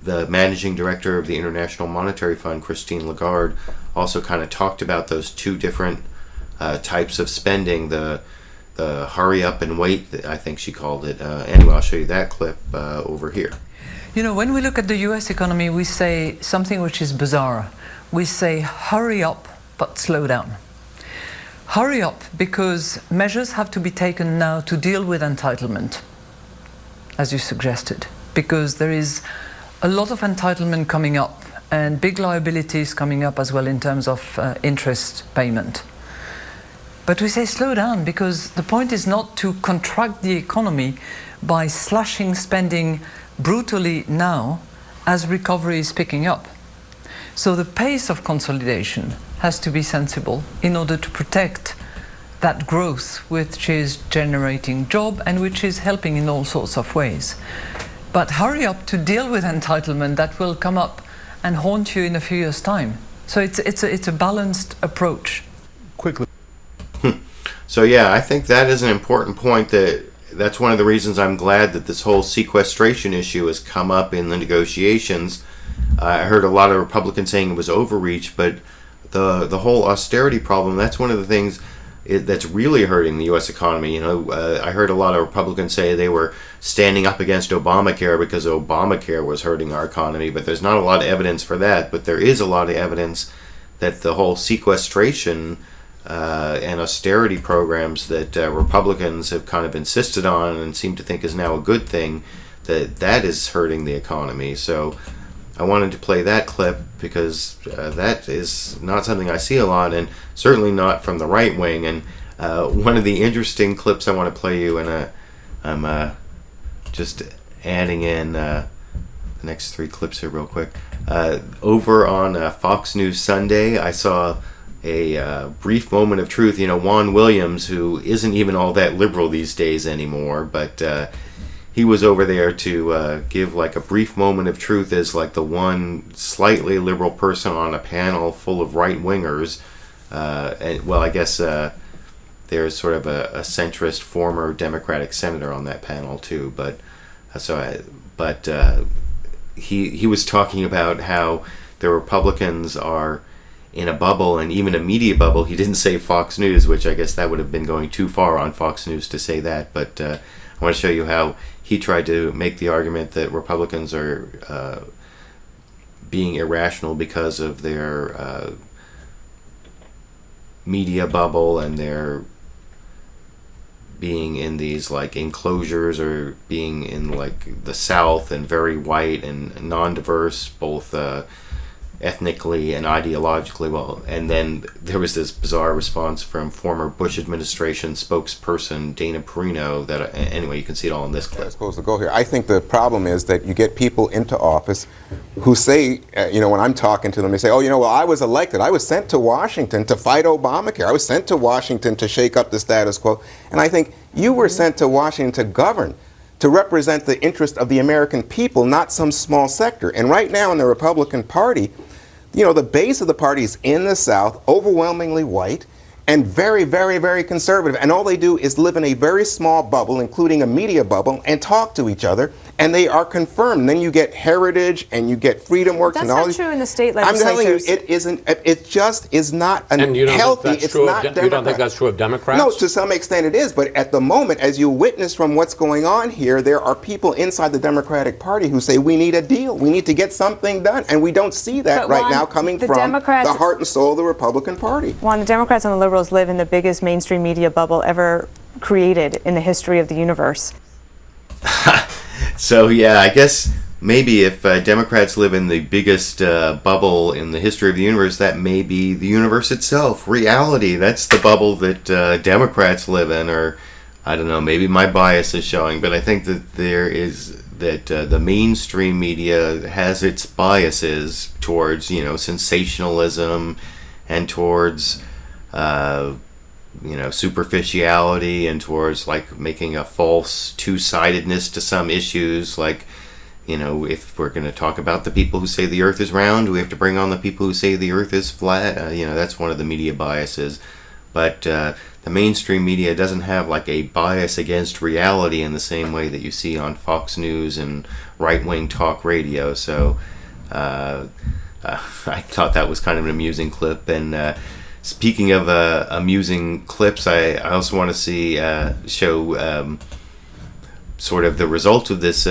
the managing director of the International Monetary Fund, Christine Lagard, also kind of talked about those two different types of spending, the hurry up and wait, I think she called it. Anyway, I'll show you that clip over here. When we look at the US economy, we say something which is bizarre. We say hurry up but slow down. Hurry up because measures have to be taken now to deal with entitlement, as you suggested, because there is a lot of entitlement coming up and big liabilities coming up as well in terms of interest payment. But we say slow down because the point is not to contract the economy by slashing spending brutally now as recovery is picking up. So the pace of consolidation has to be sensible in order to protect that growth which is generating job and which is helping in all sorts of ways. But hurry up to deal with entitlement that will come up and haunt you in a few years' time. So it's a balanced approach. Quickly. So yeah, I think that is an important point. That's one of the reasons I'm glad that this whole sequestration issue has come up in the negotiations. I heard a lot of Republicans saying it was overreach, but the whole austerity problem, that's one of the things that's really hurting the U.S. economy. I heard a lot of Republicans say they were standing up against Obamacare because Obamacare was hurting our economy, but there's not a lot of evidence for that. But there is a lot of evidence that the whole sequestration and austerity programs that Republicans have kind of insisted on and seem to think is now a good thing, that is hurting the economy. So I wanted to play that clip because that is not something I see a lot, and certainly not from the right wing. And one of the interesting clips I want to play you, and I'm just adding in the next three clips here real quick. Over on Fox News Sunday, I saw a brief moment of truth. Juan Williams, who isn't even all that liberal these days anymore, but he was over there to give like a brief moment of truth as like the one slightly liberal person on a panel full of right-wingers. I guess there's sort of a centrist former Democratic senator on that panel too. But he was talking about how the Republicans are in a bubble, and even a media bubble. He didn't say Fox News, which I guess that would have been going too far on Fox News to say that. But I want to show you how he tried to make the argument that Republicans are being irrational because of their media bubble and their being in these like enclosures or being in like the South and very white and non-diverse, both ethnically and ideologically. Well, and then there was this bizarre response from former Bush administration spokesperson Dana Perino that anyway, you can see it all in this clip. I'm supposed to go here. I think the problem is that you get people into office who say, when I'm talking to them, they say, I was elected. I was sent to Washington to fight Obamacare. I was sent to Washington to shake up the status quo. And I think you were sent to Washington to govern, to represent the interest of the American people, not some small sector. And right now in the Republican Party, the base of the party is in the South, overwhelmingly white, and very, very, very conservative. And all they do is live in a very small bubble, including a media bubble, and talk to each other. And they are confirmed. And then you get Heritage and you get Freedom Works and all That's these. not true in the state I'm telling you, legislatures. it isn't. It just is not And you don't healthy. think that's It's true not of Democrat. you don't think that's true of Democrats? No, to some extent it is. But at the moment, as you witness from what's going on here, there are people inside the Democratic Party who say we need a deal. We need to get something done. And we don't see that But right Juan, now coming the from Democrats- the heart and soul of the Republican Party. Juan, the Democrats and the liberals live in the biggest mainstream media bubble ever created in the history of the universe. So yeah, I guess maybe if Democrats live in the biggest bubble in the history of the universe, that may be the universe itself, reality. That's the bubble that Democrats live in, or I don't know, maybe my bias is showing, but I think that the mainstream media has its biases towards, sensationalism and towards superficiality and towards like making a false two-sidedness to some issues. Like, if we're going to talk about the people who say the earth is round, we have to bring on the people who say the earth is flat. That's one of the media biases. But the mainstream media doesn't have like a bias against reality in the same way that you see on Fox News and right-wing talk radio. So I thought that was kind of an amusing clip. And speaking of amusing clips, I also want to show sort of the result of this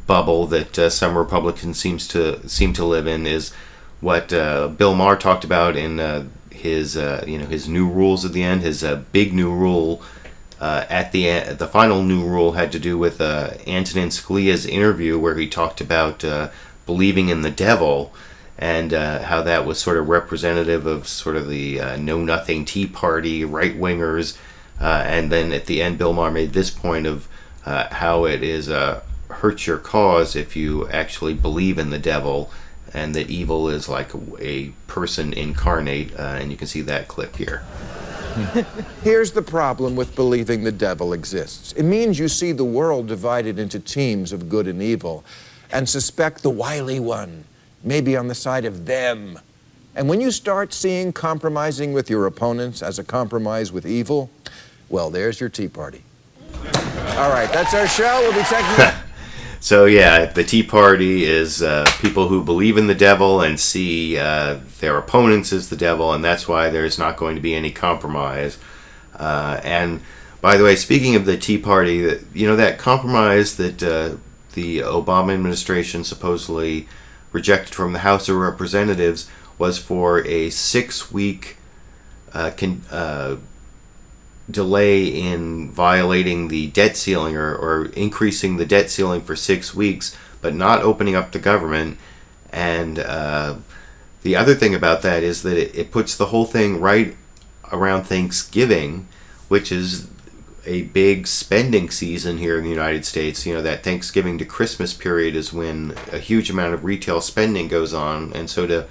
bubble that some Republicans seem to live in is what Bill Maher talked about in his new rules at the end. His big new rule at the end, the final new rule had to do with Antonin Scalia's interview where he talked about believing in the devil. And how that was sort of representative of sort of the know-nothing Tea Party right-wingers. And then at the end, Bill Maher made this point of how it is hurts your cause if you actually believe in the devil, and that evil is like a person incarnate. And you can see that clip here. Here's the problem with believing the devil exists. It means you see the world divided into teams of good and evil, and suspect the wily one maybe on the side of them. And when you start seeing compromising with your opponents as a compromise with evil, well, there's your Tea Party. All right, that's our show. We'll be checking. So yeah, the Tea Party is people who believe in the devil and see their opponents as the devil, and that's why there's not going to be any compromise. And by the way, speaking of the Tea Party, that compromise that the Obama administration supposedly rejected from the House of Representatives was for a 6-week delay in violating the debt ceiling or increasing the debt ceiling for 6 weeks, but not opening up the government. And the other thing about that is that it puts the whole thing right around Thanksgiving, which is a big spending season here in the United States. That Thanksgiving to Christmas period is when a huge amount of retail spending goes on, and so to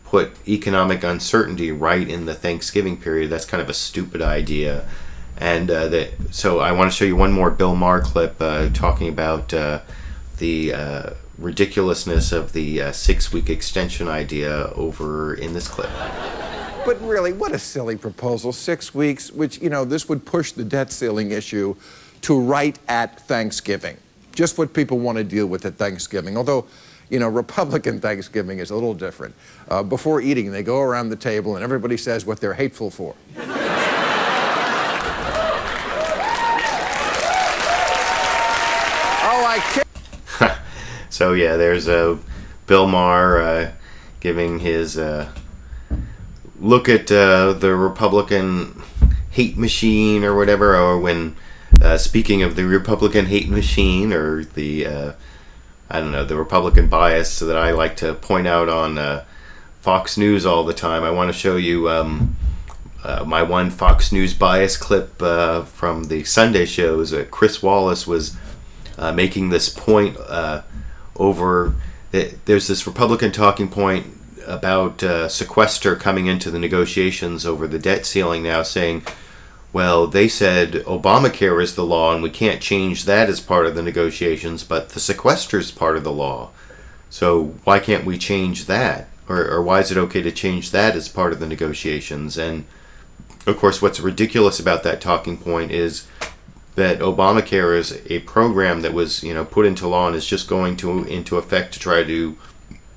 put economic uncertainty right in the Thanksgiving period, that's kind of a stupid idea. And so I want to show you one more Bill Maher clip talking about the ridiculousness of the 6-week extension idea over in this clip. But really, what a silly proposal. 6 weeks, which, this would push the debt ceiling issue to right at Thanksgiving. Just what people want to deal with at Thanksgiving. Although, Republican Thanksgiving is a little different. Before eating, they go around the table and everybody says what they're hateful for. Oh, I can't. So yeah, there's Bill Maher giving his look at the Republican hate machine or whatever, or when speaking of the Republican hate machine or the the Republican bias that I like to point out on Fox News all the time. I want to show you my one Fox News bias clip from the Sunday shows. Chris Wallace was making this point over there's this Republican talking point about sequester coming into the negotiations over the debt ceiling now, saying, well, they said Obamacare is the law and we can't change that as part of the negotiations, but the sequester is part of the law. So why can't we change that? Or why is it okay to change that as part of the negotiations? And of course, what's ridiculous about that talking point is that Obamacare is a program that was, put into law and is just going into effect to try to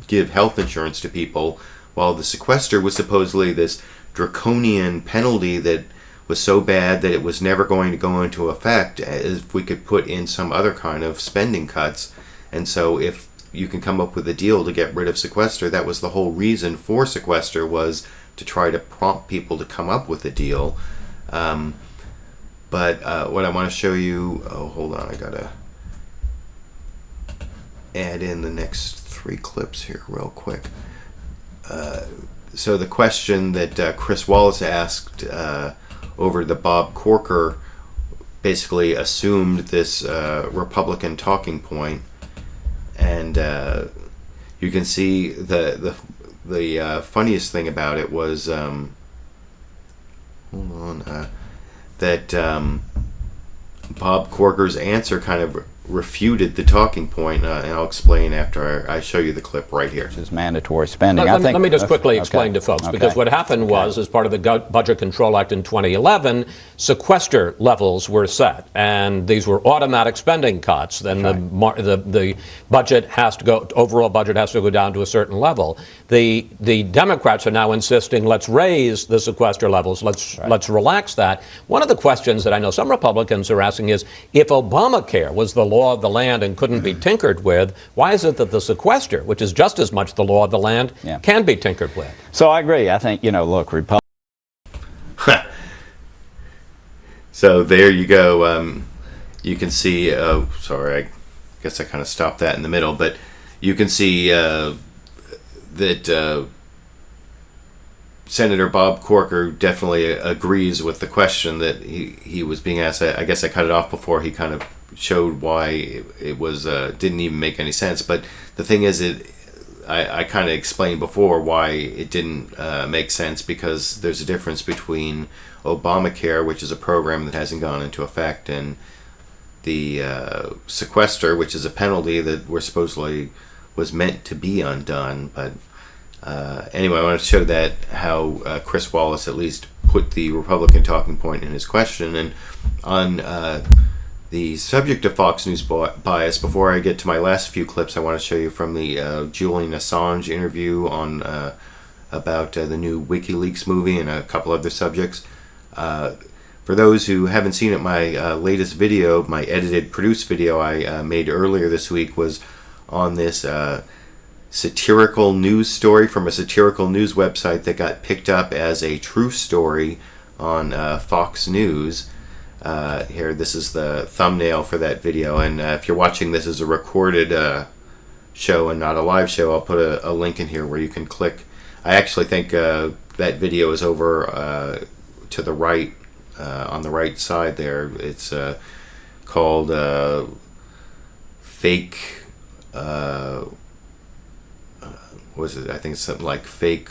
give health insurance to people, while the sequester was supposedly this draconian penalty that was so bad that it was never going to go into effect if we could put in some other kind of spending cuts. And so if you can come up with a deal to get rid of sequester, that was the whole reason for sequester, was to try to prompt people to come up with a deal. But what I want to show you, hold on, I gotta add in the next 3 clips here real quick. So the question that Chris Wallace asked over the Bob Corker basically assumed this Republican talking point, and you can see the funniest thing about it was that Bob Corker's answer kind of refuted the talking point, and I'll explain after I show you the clip right here. Which is mandatory spending. Let me just quickly explain to folks, because what happened was, as part of the Budget Control Act in 2011, sequester levels were set, and these were automatic spending cuts. Then the budget has to go, overall budget has to go down to a certain level. The Democrats are now insisting, let's raise the sequester levels, let's relax that. One of the questions that I know some Republicans are asking is, if Obamacare was the law of the land and couldn't be tinkered with, why is it that the sequester, which is just as much the law of the land, can be tinkered with? So I agree. I think, look, So there you go. You can see, sorry, I guess I kind of stopped that in the middle, but you can see that Senator Bob Corker definitely agrees with the question that he was being asked. I guess I cut it off before he kind of showed why it was didn't even make any sense. But the thing is, I kind of explained before why it didn't make sense, because there's a difference between Obamacare, which is a program that hasn't gone into effect, and the sequester, which is a penalty that was meant to be undone. But anyway, I want to show that how Chris Wallace at least put the Republican talking point in his question. And on the subject of Fox News bias, before I get to my last few clips, I want to show you from the Julian Assange interview on about the new WikiLeaks movie and a couple other subjects. For those who haven't seen it, my latest video, my edited, produced video I made earlier this week, was on this satirical news story from a satirical news website that got picked up as a true story on Fox News. Here, this is the thumbnail for that video, and if you're watching this as a recorded show and not a live show, I'll put a link in here where you can click. I actually think that video is over to the right, on the right side there. It's called fake, what was it? I think it's something like fake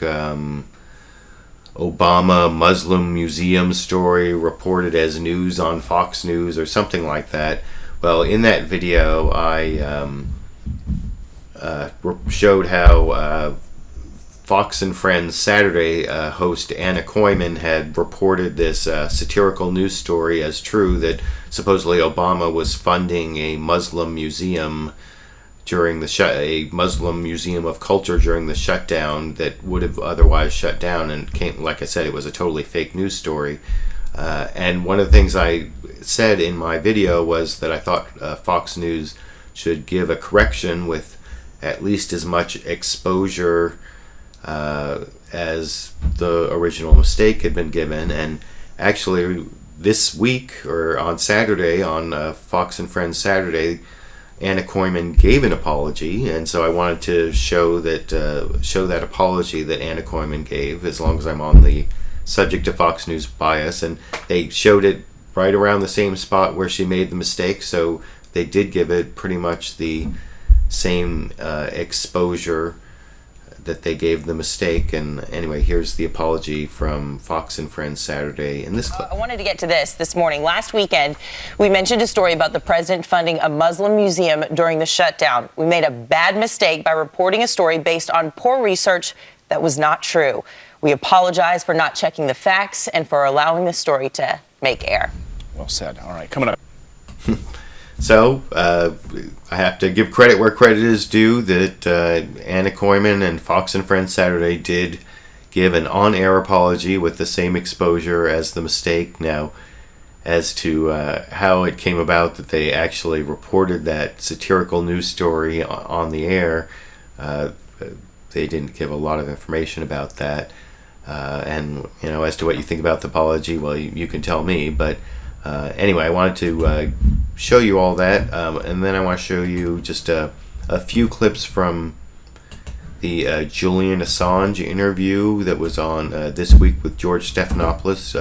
Obama Muslim museum story reported as news on Fox News, or something like that. Well, in that video, I showed how Fox and Friends Saturday host Anna Kooiman had reported this satirical news story as true, that supposedly Obama was funding a Muslim museum during a Muslim Museum of Culture during the shutdown that would have otherwise shut down, and like I said, it was a totally fake news story. And one of the things I said in my video was that I thought Fox News should give a correction with at least as much exposure as the original mistake had been given. And actually this week, or on Saturday, on Fox and Friends Saturday, Anna Kooiman gave an apology, and so I wanted to show that apology that Anna Kooiman gave, as long as I'm on the subject of Fox News bias. And they showed it right around the same spot where she made the mistake, so they did give it pretty much the same exposure that they gave the mistake. And anyway, here's the apology from Fox and Friends Saturday in this clip. I wanted to get to this morning. Last weekend, we mentioned a story about the president funding a Muslim museum during the shutdown. We made a bad mistake by reporting a story based on poor research that was not true. We apologize for not checking the facts and for allowing this story to make air. Well said. All right, coming up. So, I have to give credit where credit is due that Anna Kooiman and Fox and Friends Saturday did give an on-air apology with the same exposure as the mistake. Now, as to how it came about that they actually reported that satirical news story on the air, they didn't give a lot of information about that. And, you know, as to what you think about the apology, well, you can tell me, but anyway, I wanted to show you all that, and then I want to show you just a few clips from the Julian Assange interview that was on this week with George Stephanopoulos.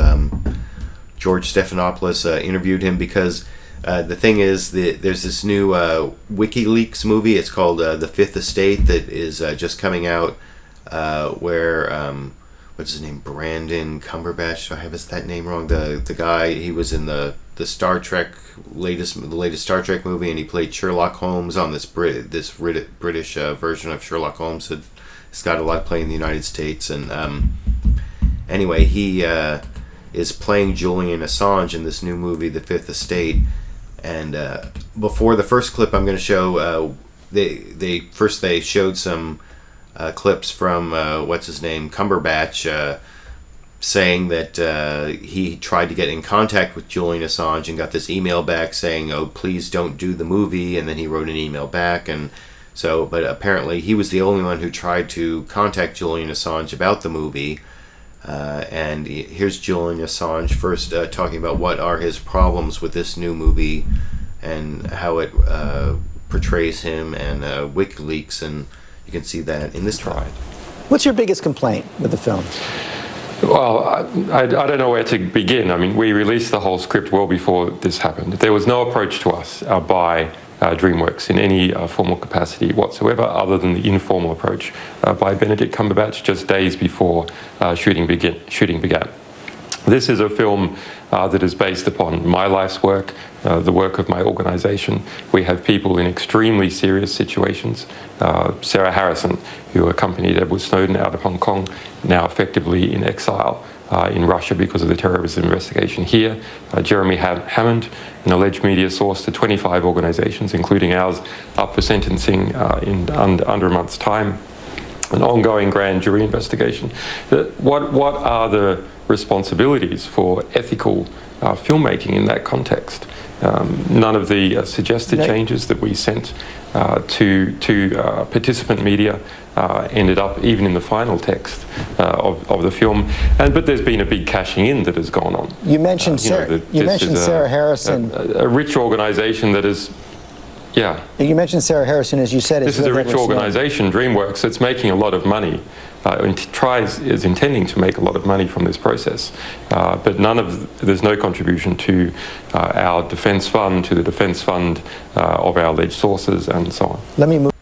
George Stephanopoulos interviewed him because the thing is, there's this new WikiLeaks movie. It's called The Fifth Estate that is just coming out where... what's his name? Brandon Cumberbatch. Do I have that name wrong? The guy, he was in the Star Trek latest Star Trek movie, and he played Sherlock Holmes on this British version of Sherlock Holmes. It's got a lot of play in the United States, and anyway, he is playing Julian Assange in this new movie, The Fifth Estate. And before the first clip I'm going to show, they showed some clips from what's his name, Cumberbatch, saying that he tried to get in contact with Julian Assange and got this email back saying, "Oh, please don't do the movie," and then he wrote an email back, and so, but apparently he was the only one who tried to contact Julian Assange about the movie. And here's Julian Assange first talking about what are his problems with this new movie and how it portrays him and WikiLeaks, and you can see that in this trial. What's your biggest complaint with the film? Well, I don't know where to begin. I mean, we released the whole script well before this happened. There was no approach to us by DreamWorks in any formal capacity whatsoever, other than the informal approach by Benedict Cumberbatch just days before shooting began. This is a film that is based upon my life's work, the work of my organization. We have people in extremely serious situations. Sarah Harrison, who accompanied Edward Snowden out of Hong Kong, now effectively in exile in Russia because of the terrorism investigation here. Jeremy Hammond, an alleged media source to 25 organizations, including ours, up for sentencing in under a month's time. An ongoing grand jury investigation. What are the responsibilities for ethical filmmaking in that context? None of the suggested changes that we sent to participant media ended up even in the final text of the film. But there's been a big cashing in that has gone on. You mentioned Sarah Harrison. A rich organization that is. Yeah. You mentioned Sarah Harrison, as you said. This is a rich organization, DreamWorks, that's making a lot of money and is intending to make a lot of money from this process. But there's no contribution to our defense fund, to the defense fund of our alleged sources, and so on. Let me move.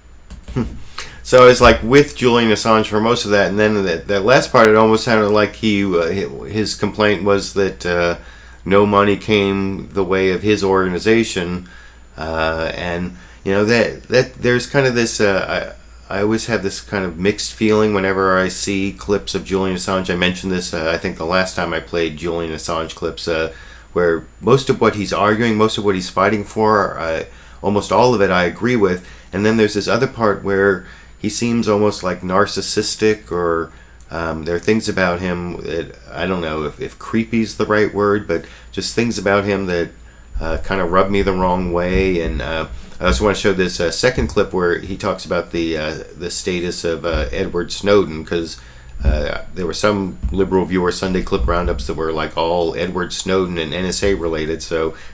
So it's like with Julian Assange for most of that, and then that last part, it almost sounded like his complaint was that no money came the way of his organization. And you know that there's kind of this I always have this kind of mixed feeling whenever I see clips of Julian Assange. I mentioned this I think the last time I played Julian Assange clips, where most of what he's arguing, most of what he's fighting for, almost all of it I agree with, and then there's this other part where he seems almost like narcissistic, or there are things about him that I don't know if creepy's the right word, but just things about him that kind of rubbed me the wrong way. And I also want to show this second clip where he talks about the status of Edward Snowden, because there were some LiberalViewer Sunday clip roundups that were like all Edward Snowden and NSA related,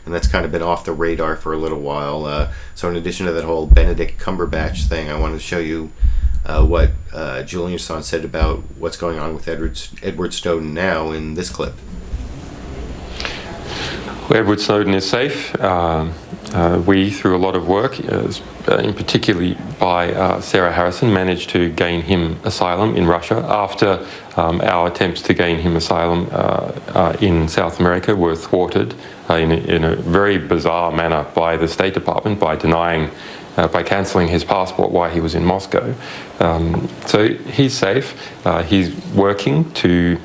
and that's kind of been off the radar for a little while. So in addition to that whole Benedict Cumberbatch thing, I wanted to show you what Julian Assange said about what's going on with Edward Snowden now in this clip. Edward Snowden is safe. We, through a lot of work, in particularly by Sarah Harrison, managed to gain him asylum in Russia after our attempts to gain him asylum in South America were thwarted in a very bizarre manner by the State Department by denying by cancelling his passport while he was in Moscow. So he's safe. He's working to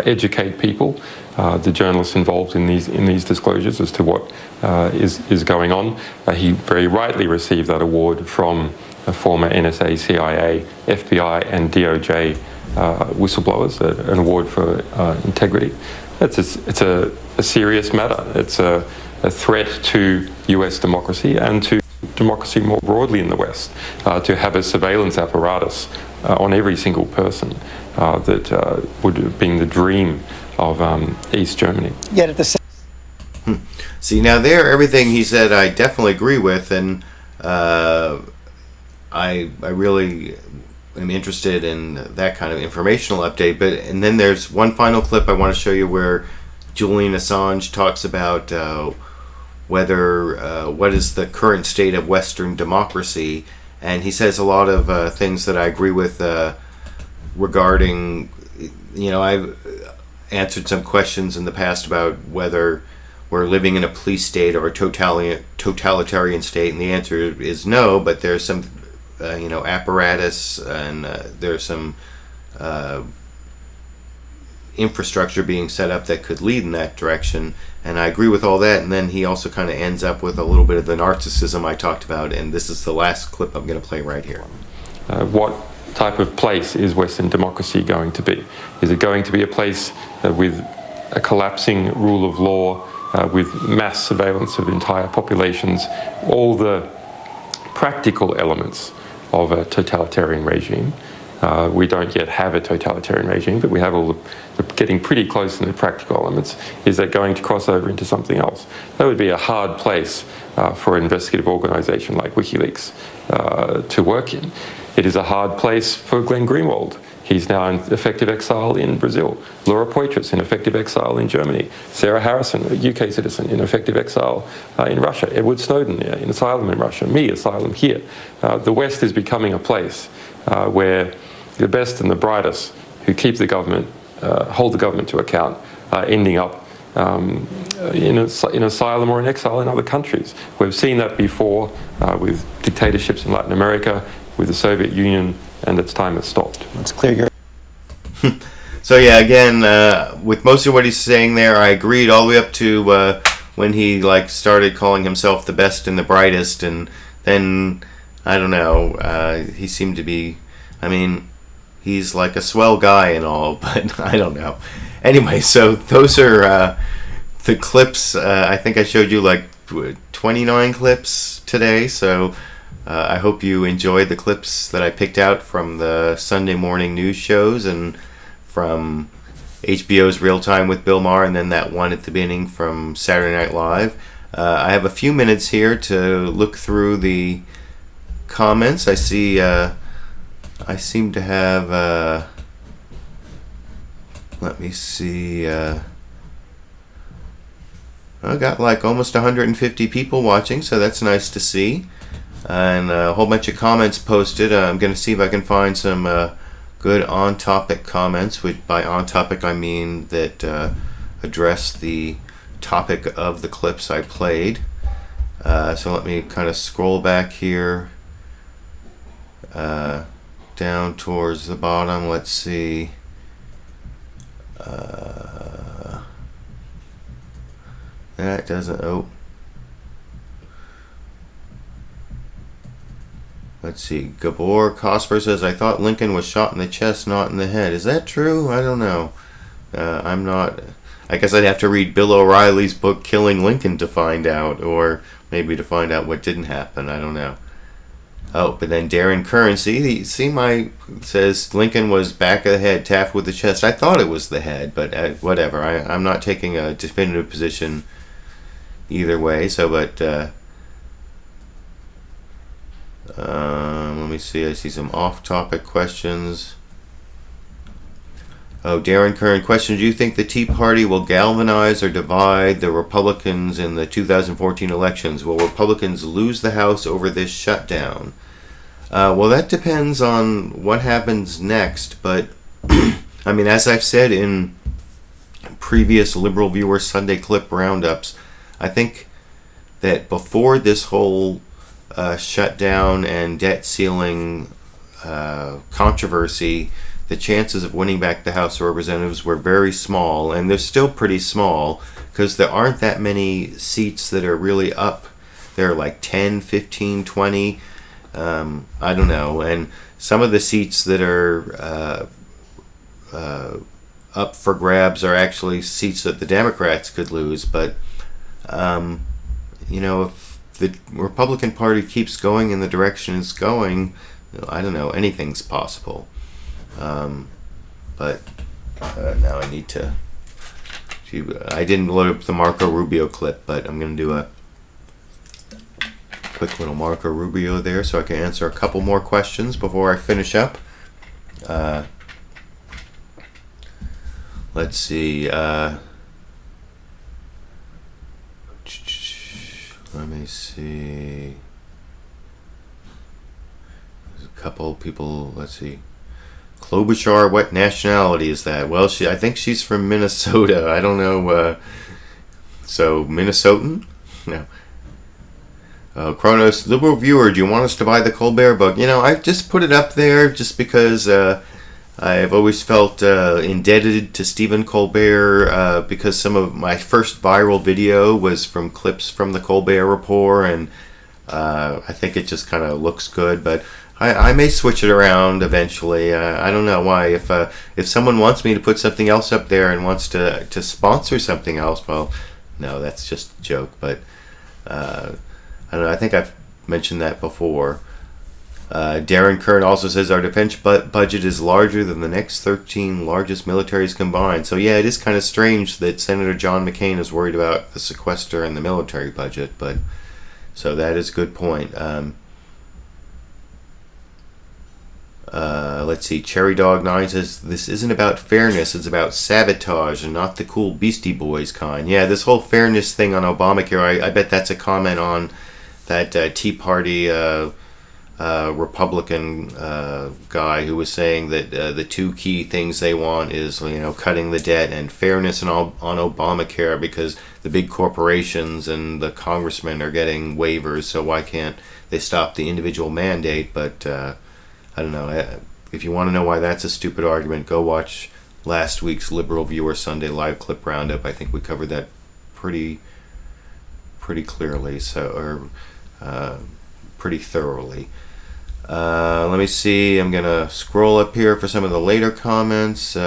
educate people, the journalists involved in these disclosures, as to what is going on. He very rightly received that award from former NSA, CIA, FBI, and DOJ whistleblowers, an award for integrity. It's a serious matter. It's a threat to US democracy and to democracy more broadly in the West, to have a surveillance apparatus on every single person that would have been the dream of East Germany. Yet at the same See, now there, everything he said I definitely agree with, and I really am interested in that kind of informational update. And then there's one final clip I want to show you where Julian Assange talks about what is the current state of Western democracy, and he says a lot of things that I agree with regarding, I've answered some questions in the past about whether we're living in a police state or a totalitarian state, and the answer is no, but there's some apparatus, and there's some infrastructure being set up that could lead in that direction, and I agree with all that. And then he also kind of ends up with a little bit of the narcissism I talked about, and this is the last clip I'm going to play right here. What type of place is Western democracy going to be? Is it going to be a place with a collapsing rule of law, with mass surveillance of entire populations, all the practical elements of a totalitarian regime? We don't yet have a totalitarian regime, but we have all the getting pretty close in the practical elements. Is that going to cross over into something else? That would be a hard place for an investigative organisation like Wikileaks to work in. It is a hard place for Glenn Greenwald. He's now in effective exile in Brazil. Laura Poitras in effective exile in Germany. Sarah Harrison, a UK citizen, in effective exile in Russia. Edward Snowden in asylum in Russia. Me, asylum here. The West is becoming a place where the best and the brightest who keep the government, hold the government to account, are ending up in asylum or in exile in other countries. We've seen that before with dictatorships in Latin America, with the Soviet Union, and its time has stopped. It's clear you're... So yeah, again, with most of what he's saying there, I agreed all the way up to when he started calling himself the best and the brightest, and then, I don't know, he seemed to be, he's like a swell guy and all, but I don't know. Anyway, so those are the clips. I think I showed you 29 clips today, so I hope you enjoyed the clips that I picked out from the Sunday morning news shows and from HBO's Real Time with Bill Maher, and then that one at the beginning from Saturday Night Live. I have a few minutes here to look through the comments. I see I seem to have let me see, I got almost 150 people watching, so that's nice to see, and a whole bunch of comments posted. I'm going to see if I can find some good on-topic comments, which by on-topic I mean that address the topic of the clips I played. So let me kind of scroll back here down towards the bottom. Let's see. That doesn't... Oh. Let's see. Gabor Cosper says, I thought Lincoln was shot in the chest, not in the head. Is that true? I don't know. I'm not... I guess I'd have to read Bill O'Reilly's book, Killing Lincoln, to find out. Or maybe to find out what didn't happen. I don't know. Oh, but then Darren Currency, says Lincoln was back of the head, tapped with the chest. I thought it was the head, but whatever. I'm not taking a definitive position either way. So, but let me see. I see some off-topic questions. Oh, Darren Curran question: do you think the Tea Party will galvanize or divide the Republicans in the 2014 elections? Will Republicans lose the House over this shutdown? Well, that depends on what happens next, but as I've said in previous LiberalViewer Sunday clip roundups, I think that before this whole shutdown and debt ceiling controversy, the chances of winning back the House of Representatives were very small, and they're still pretty small because there aren't that many seats that are really up. There are like 10, 15, 20, I don't know, and some of the seats that are up for grabs are actually seats that the Democrats could lose, but if the Republican Party keeps going in the direction it's going, I don't know, anything's possible. But now I need to. I didn't load up the Marco Rubio clip, but I'm going to do a quick little Marco Rubio there so I can answer a couple more questions before I finish up. Let's see. Let me see. There's a couple people. Let's see. Klobuchar, what nationality is that? Well, I think she's from Minnesota. I don't know. So, Minnesotan? No. Kronos, Liberal Viewer, do you want us to buy the Colbert book? I've just put it up there just because I've always felt indebted to Stephen Colbert because some of my first viral video was from clips from the Colbert Report, and I think it just kind of looks good, but I may switch it around eventually. I don't know why. If someone wants me to put something else up there and wants to sponsor something else, well, no, that's just a joke. But I don't know. I think I've mentioned that before. Darren Kern also says our defense budget is larger than the next 13 largest militaries combined. So yeah, it is kind of strange that Senator John McCain is worried about the sequester and the military budget. But so that is a good point. Let's see. Cherry Dog 9 says this isn't about fairness; it's about sabotage, and not the cool Beastie Boys kind. Yeah, this whole fairness thing on Obamacare, I bet that's a comment on that Tea Party Republican guy who was saying that the two key things they want is cutting the debt and fairness on Obamacare, because the big corporations and the congressmen are getting waivers, so why can't they stop the individual mandate? But I don't know. If you want to know why that's a stupid argument, go watch last week's Liberal Viewer Sunday live clip roundup. I think we covered that pretty clearly, pretty thoroughly. Let me see. I'm gonna scroll up here for some of the later comments.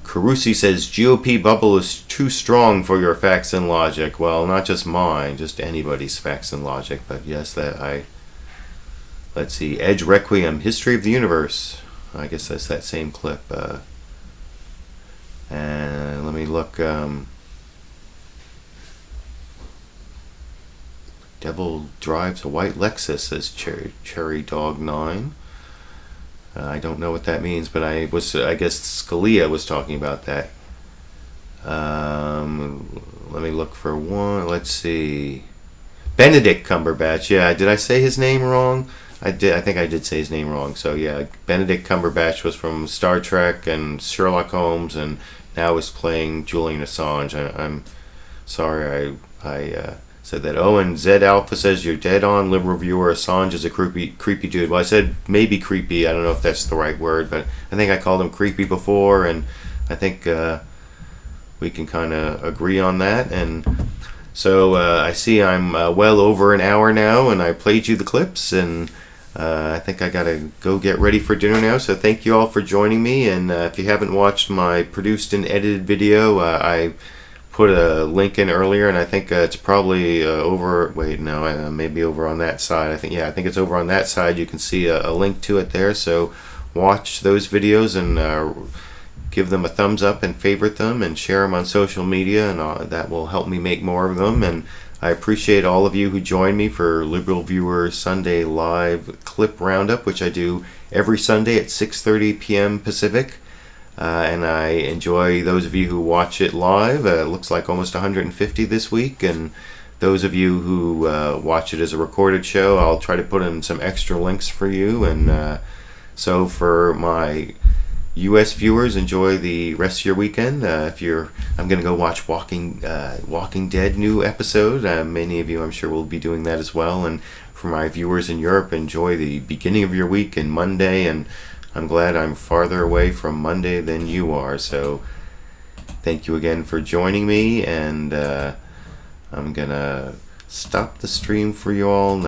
Carusi says GOP bubble is too strong for your facts and logic. Well, not just mine, just anybody's facts and logic. But yes, let's see. Edge Requiem, History of the Universe. I guess that's that same clip. And let me look. Devil drives a white Lexus, says Cherry Dog 9. I don't know what that means, but I guess Scalia was talking about that. Let me look for one. Let's see. Benedict Cumberbatch. Yeah, did I say his name wrong? I did. I think I did say his name wrong. So yeah, Benedict Cumberbatch was from Star Trek and Sherlock Holmes, and now is playing Julian Assange. I'm sorry I said that. Oh, and Zed Alpha says you're dead on, Liberal Viewer. Assange is a creepy dude. Well, I said maybe creepy. I don't know if that's the right word, but I think I called him creepy before, and I think we can kind of agree on that. And so I see I'm well over an hour now, and I played you the clips, and I think I gotta go get ready for dinner now. So thank you all for joining me, and if you haven't watched my produced and edited video, I put a link in earlier, and I think it's probably over. Wait, no, maybe over on that side. I think it's over on that side. You can see a link to it there. So watch those videos and give them a thumbs up and favorite them and share them on social media, and that will help me make more of them. And I appreciate all of you who join me for Liberal Viewer Sunday Live Clip Roundup, which I do every Sunday at 6:30 p.m. Pacific. And I enjoy those of you who watch it live. It looks like almost 150 this week. And those of you who watch it as a recorded show, I'll try to put in some extra links for you. And so for my U.S. viewers, enjoy the rest of your weekend. I'm going to go watch Walking Dead new episode. Many of you, I'm sure, will be doing that as well. And for my viewers in Europe, enjoy the beginning of your week and Monday. And I'm glad I'm farther away from Monday than you are. So thank you again for joining me. And I'm going to stop the stream for you all.